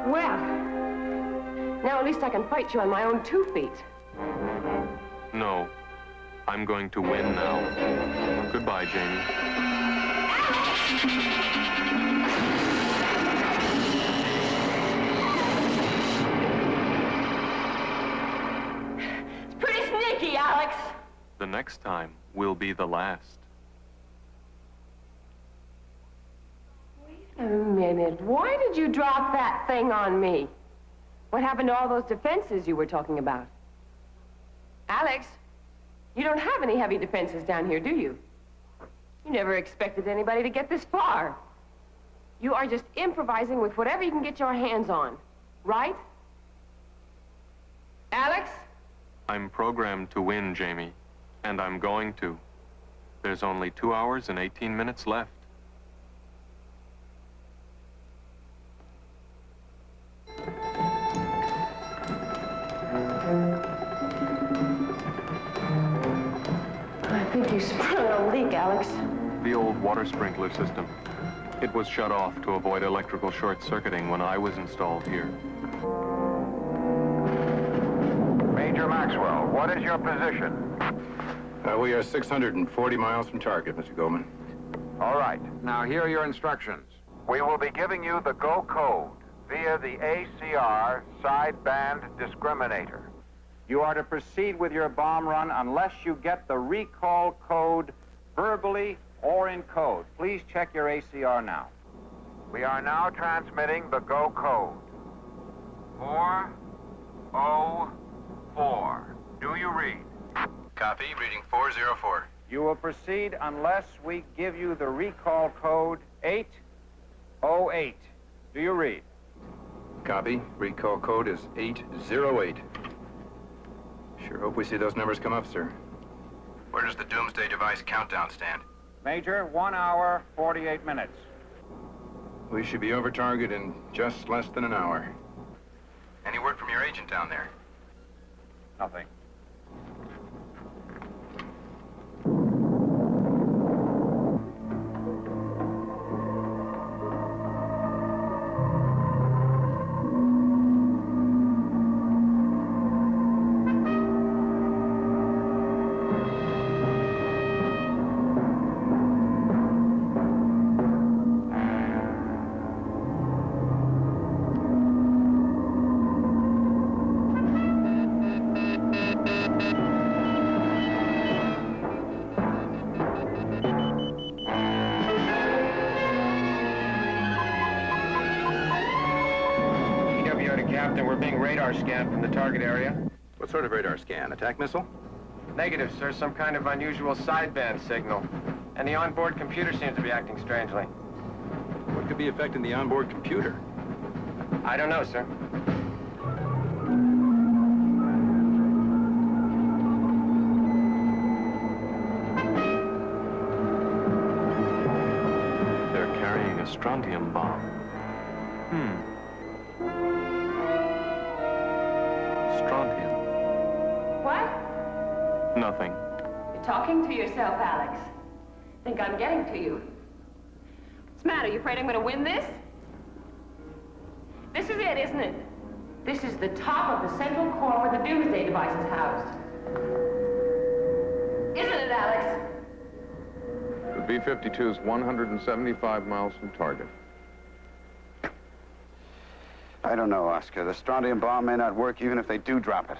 Well, now at least I can fight you on my own 2 feet. No. I'm going to win now. Goodbye, Jammie. It's pretty sneaky, Alex. The next time will be the last. A minute. Why did you drop that thing on me? What happened to all those defenses you were talking about? Alex, you don't have any heavy defenses down here, do you? You never expected anybody to get this far. You are just improvising with whatever you can get your hands on, right? Alex? I'm programmed to win, Jammie, and I'm going to. There's only 2 hours and 18 minutes left. I think you sprung a leak, Alex. The old water sprinkler system. It was shut off to avoid electrical short-circuiting when I was installed here. Major Maxwell, what is your position? We are 640 miles from target, Mr. Goldman. All right. Now, here are your instructions. We will be giving you the go code via the ACR sideband discriminator. You are to proceed with your bomb run unless you get the recall code verbally or in code. Please check your ACR now. We are now transmitting the go code. 404. Do you read? Copy. Reading 404. You will proceed unless we give you the recall code 808. Do you read? Copy. Recall code is 808. Sure hope we see those numbers come up, sir. Where does the Doomsday Device countdown stand? Major, 1 hour, 48 minutes. We should be over target in just less than an hour. Any word from your agent down there? Nothing. Captain, we're being radar scanned from the target area. What sort of radar scan? Attack missile? Negative, sir. Some kind of unusual sideband signal. And the onboard computer seems to be acting strangely. What could be affecting the onboard computer? I don't know, sir. They're carrying a strontium bomb. Strontium. What? Nothing. You're talking to yourself, Alex. Think I'm getting to you. What's the matter? You afraid I'm going to win this? This is it, isn't it? This is the top of the central core where the Doomsday Device is housed. Isn't it, Alex? The B-52 is 175 miles from target. I don't know, Oscar. The strontium bomb may not work even if they do drop it.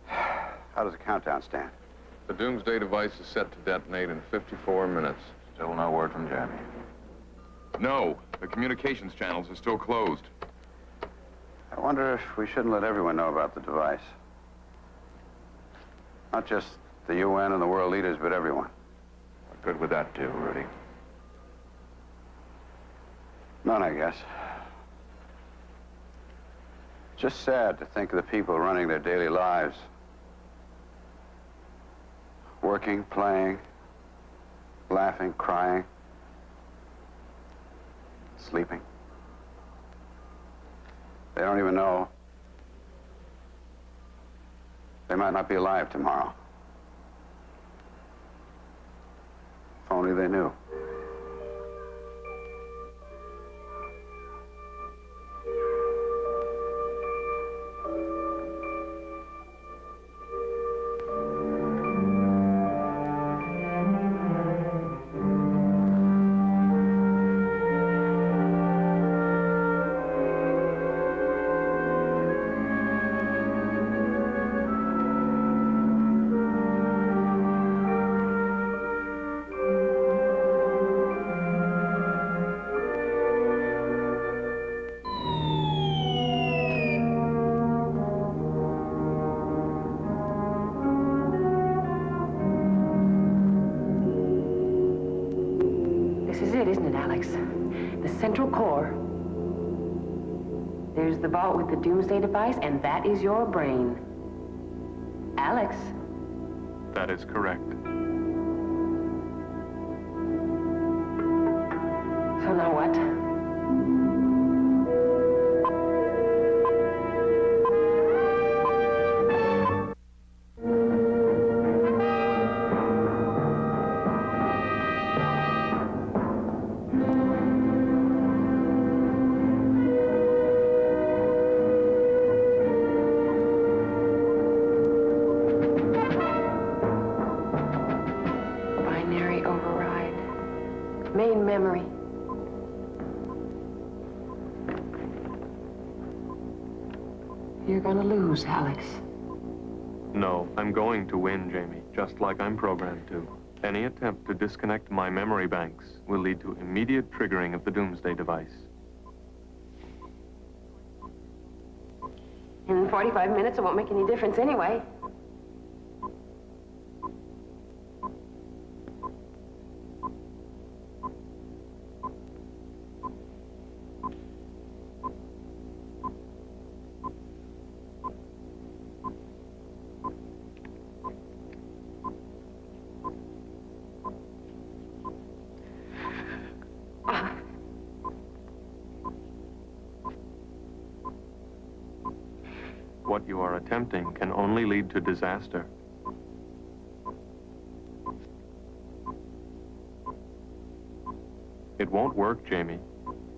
How does the countdown stand? The Doomsday Device is set to detonate in 54 minutes. Still no word from Jammie. No, the communications channels are still closed. I wonder if we shouldn't let everyone know about the device. Not just the UN and the world leaders, but everyone. What good would that do, Rudy? None, I guess. Just sad to think of the people running their daily lives. Working, playing, laughing, crying, sleeping. They don't even know. They might not be alive tomorrow. If only they knew. is it, isn't it, Alex? The central core. There's the vault with the doomsday device, and that is your brain. Alex. That is correct. So now what? Binary override. Main memory. You're gonna lose, Alex. No, I'm going to win, Jammie, just like I'm programmed to. Any attempt to disconnect my memory banks will lead to immediate triggering of the doomsday device. In 45 minutes, it won't make any difference anyway. What you are attempting can only lead to disaster. It won't work, Jammie.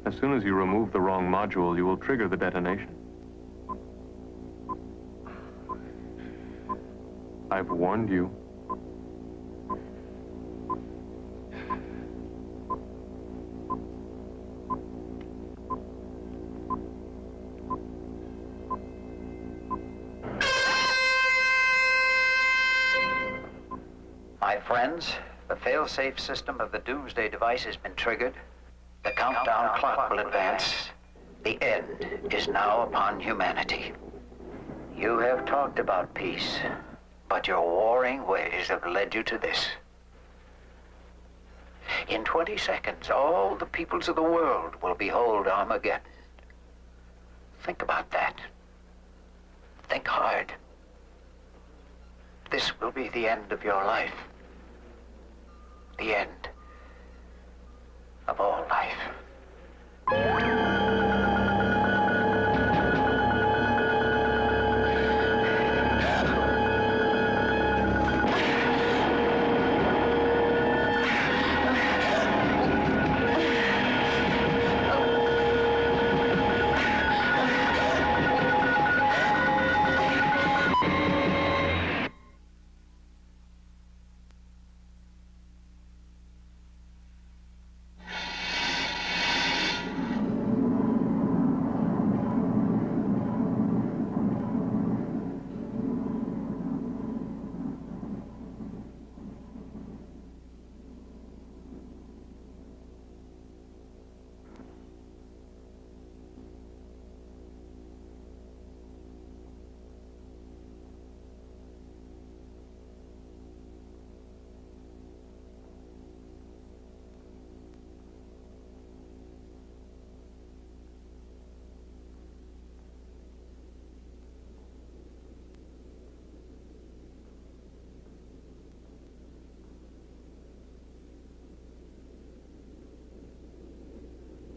As soon as you remove the wrong module, you will trigger the detonation. I've warned you. My friends, the fail-safe system of the doomsday device has been triggered. The countdown clock will advance. The end is now upon humanity. You have talked about peace, but your warring ways have led you to this. In 20 seconds, all the peoples of the world will behold Armageddon. Think about that. Think hard. This will be the end of your life. The end of all life.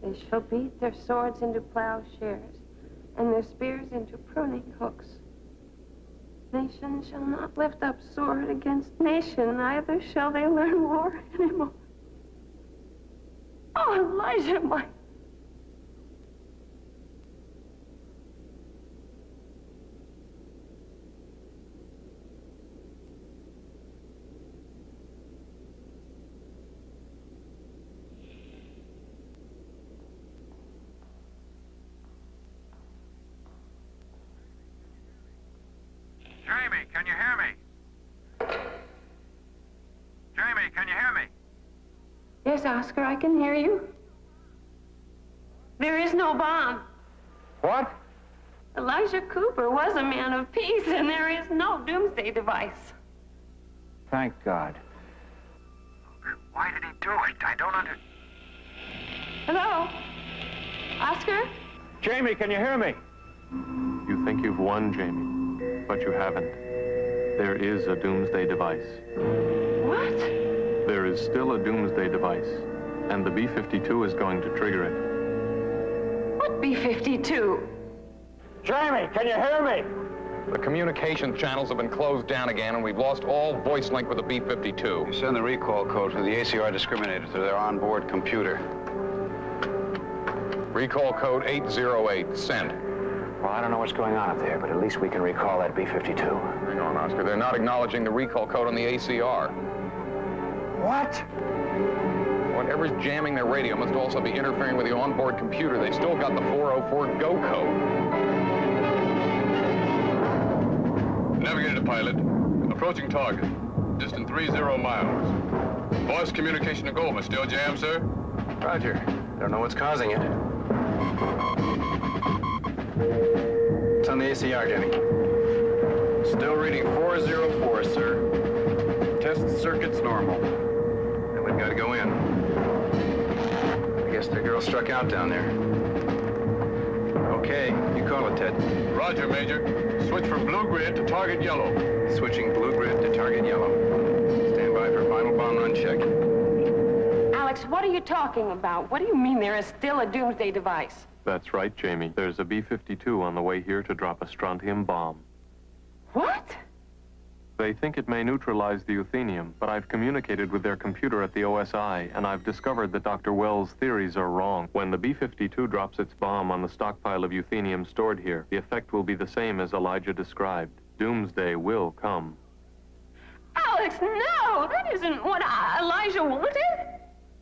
They shall beat their swords into plowshares, and their spears into pruning hooks. Nation shall not lift up sword against nation, neither shall they learn war anymore. Oh, Elijah, my... Jammie, can you hear me? Jammie, can you hear me? Yes, Oscar, I can hear you. There is no bomb. What? Elijah Cooper was a man of peace, and there is no doomsday device. Thank God. Why did he do it? I don't understand. Hello? Oscar? Jammie, can you hear me? You think you've won, Jammie, but you haven't. There is a doomsday device. What? There is still a doomsday device, and the B-52 is going to trigger it. What B-52? Jammie, can you hear me? The communication channels have been closed down again, and we've lost all voice link with the B-52. You send the recall code to the ACR discriminator to their onboard computer. Recall code 808. Send. Well, I don't know what's going on up there, but at least we can recall that B-52. Hang on, Oscar. They're not acknowledging the recall code on the ACR. What? Whatever's jamming their radio must also be interfering with the onboard computer. They've still got the 404 go code. Navigator pilot, approaching target. Distant 30 miles. Voice communication to Goldman. Still jammed, sir? Roger. Don't know what's causing it. It's on the ACR, Jammie. Still reading 404, sir. Test circuits normal. Then we've got to go in. I guess the girl struck out down there. Okay, you call it, Ted. Roger, Major. Switch from blue grid to target yellow. Switching blue grid to target yellow. Stand by for final bomb run check. Alex, what are you talking about? What do you mean there is still a doomsday device? That's right, Jammie. There's a B-52 on the way here to drop a strontium bomb. What? They think it may neutralize the euthenium, but I've communicated with their computer at the OSI, and I've discovered that Dr. Wells' theories are wrong. When the B-52 drops its bomb on the stockpile of euthenium stored here, the effect will be the same as Elijah described. Doomsday will come. Alex, no! That isn't what Elijah wanted.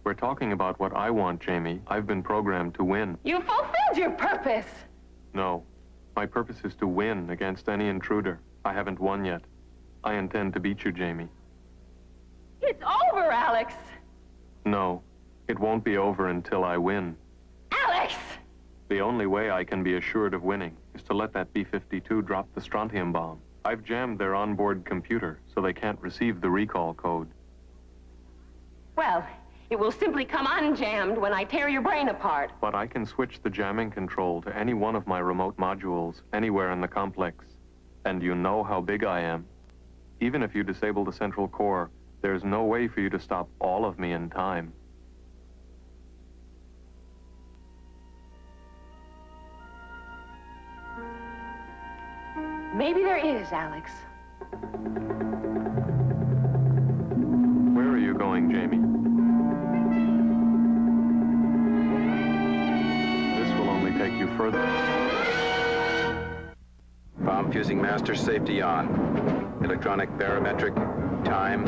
We're talking about what I want, Jammie. I've been programmed to win. You fulfilled your purpose. No. My purpose is to win against any intruder. I haven't won yet. I intend to beat you, Jammie. It's over, Alex. No. It won't be over until I win. Alex! The only way I can be assured of winning is to let that B-52 drop the strontium bomb. I've jammed their onboard computer, so they can't receive the recall code. Well, it will simply come unjammed when I tear your brain apart. But I can switch the jamming control to any one of my remote modules, anywhere in the complex. And you know how big I am. Even if you disable the central core, there's no way for you to stop all of me in time. Maybe there is, Alex. Where are you going, Jammie? This will only take you further. Bomb fusing master safety on. Electronic barometric, time,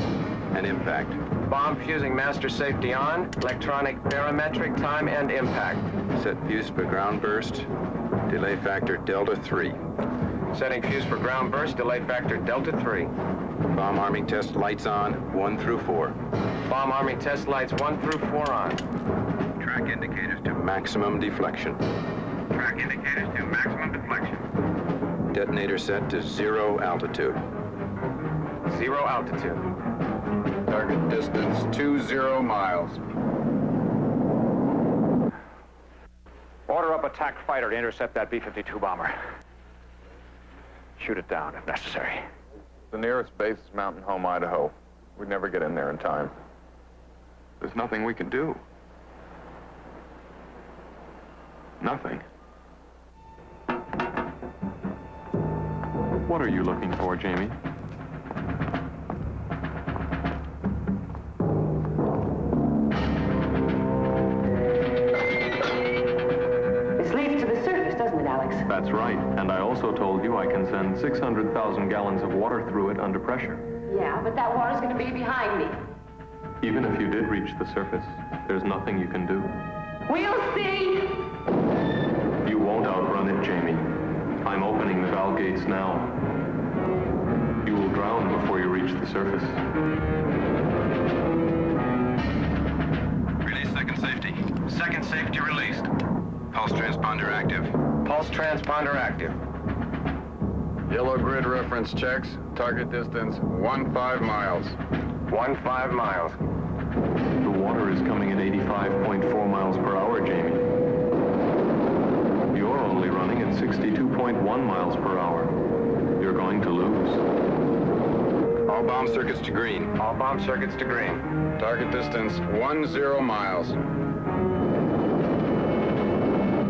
and impact. Bomb fusing master safety on. Electronic barometric, time, and impact. Set fuse for ground burst. Delay factor Delta 3. Setting fuse for ground burst, delay factor Delta 3. Bomb arming test lights on, 1 through 4. Bomb arming test lights 1 through 4 on. Track indicators to maximum deflection. Track indicators to maximum deflection. Detonator set to 0 altitude. 0 altitude. Target distance 20 miles. Order up attack fighter to intercept that B-52 bomber. Shoot it down if necessary. The nearest base is Mountain Home, Idaho. We'd never get in there in time. There's nothing we can do. Nothing. What are you looking for, Jammie? This leads to the surface, doesn't it, Alex? That's right. And I also told you I can send 600,000 gallons of water through it under pressure. Yeah, but that water's going to be behind me. Even if you did reach the surface, there's nothing you can do. We'll see. You won't outrun it, Jammie. I'm opening the valve gates now. You will drown before you reach the surface. Release second safety. Second safety released. Pulse transponder active. Pulse transponder active. Yellow grid reference checks. Target distance 15 miles. 15 miles. The water is coming at 85.4 miles per hour, Jammie. 0.1 miles per hour. You're going to lose. All bomb circuits to green. All bomb circuits to green. Target distance 10 miles.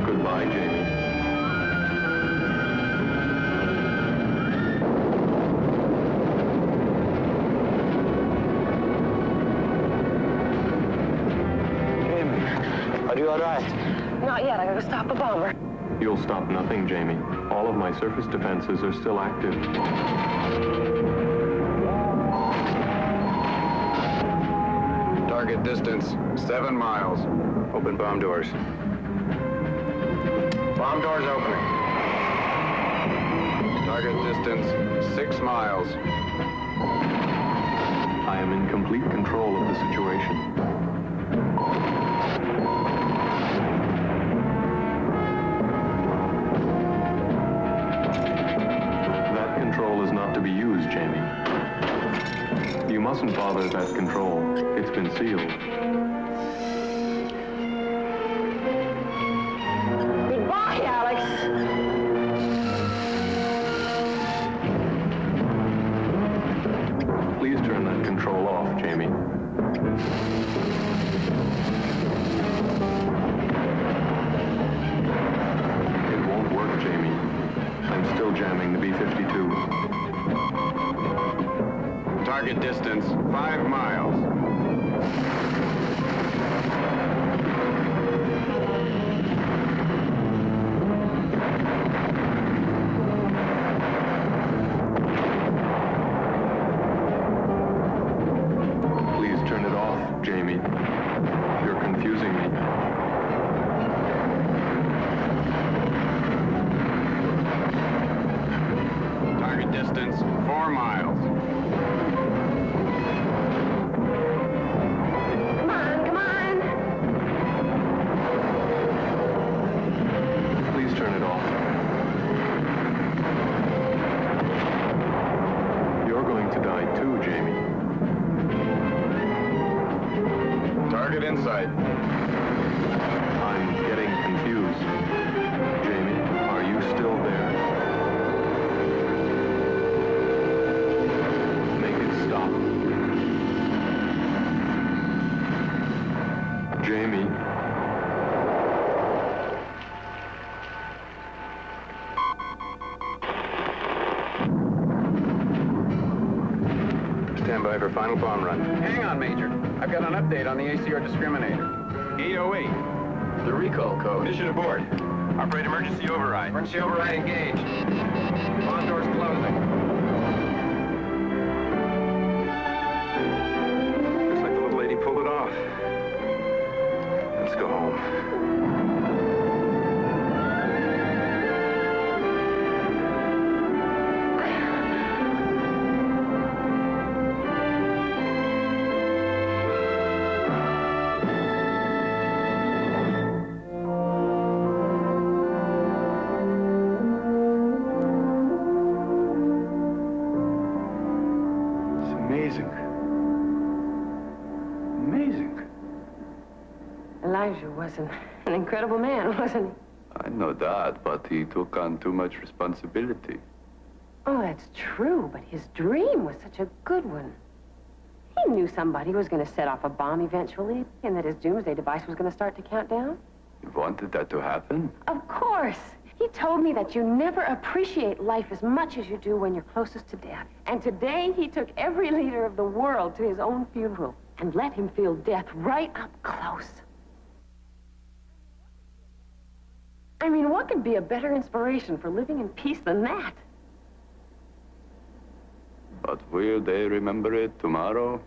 Goodbye, Jammie. Are you all right? Not yet. I gotta stop a bomber. You'll stop nothing, Jammie. All of my surface defenses are still active. Target distance 7 miles. Open bomb doors. Bomb doors opening. Target distance 6 miles. I am in complete control of the situation. That control is not to be used, Jammie. You mustn't bother that control. It's been sealed. Goodbye, Alex. Please turn that control off, Jammie. It won't work, Jammie. I'm still jamming the B-52. Target distance 5 miles. Please turn it off, Jammie. You're confusing me. Target distance 4 miles. Come on, come on. Please turn it off. You're going to die too, Jammie. Target in sight. I'm getting confused. Jammie, are you still there? Make it stop. Jammie. Stand by for final bomb run. Hang on, Major. I've got an update on the ACR discriminator. 808. The recall code. Mission aboard. Operate emergency override. Emergency override engaged. Bomb doors closing. Looks like the little lady pulled it off. Let's go home. Amazing. Amazing. Elijah was an incredible man, wasn't he? I know that, but he took on too much responsibility. Oh, that's true, but his dream was such a good one. He knew somebody was going to set off a bomb eventually, and that his doomsday device was going to start to count down. You wanted that to happen? Of course. He told me that you never appreciate life as much as you do when you're closest to death. And today, he took every leader of the world to his own funeral and let him feel death right up close. I mean, what could be a better inspiration for living in peace than that? But will they remember it tomorrow?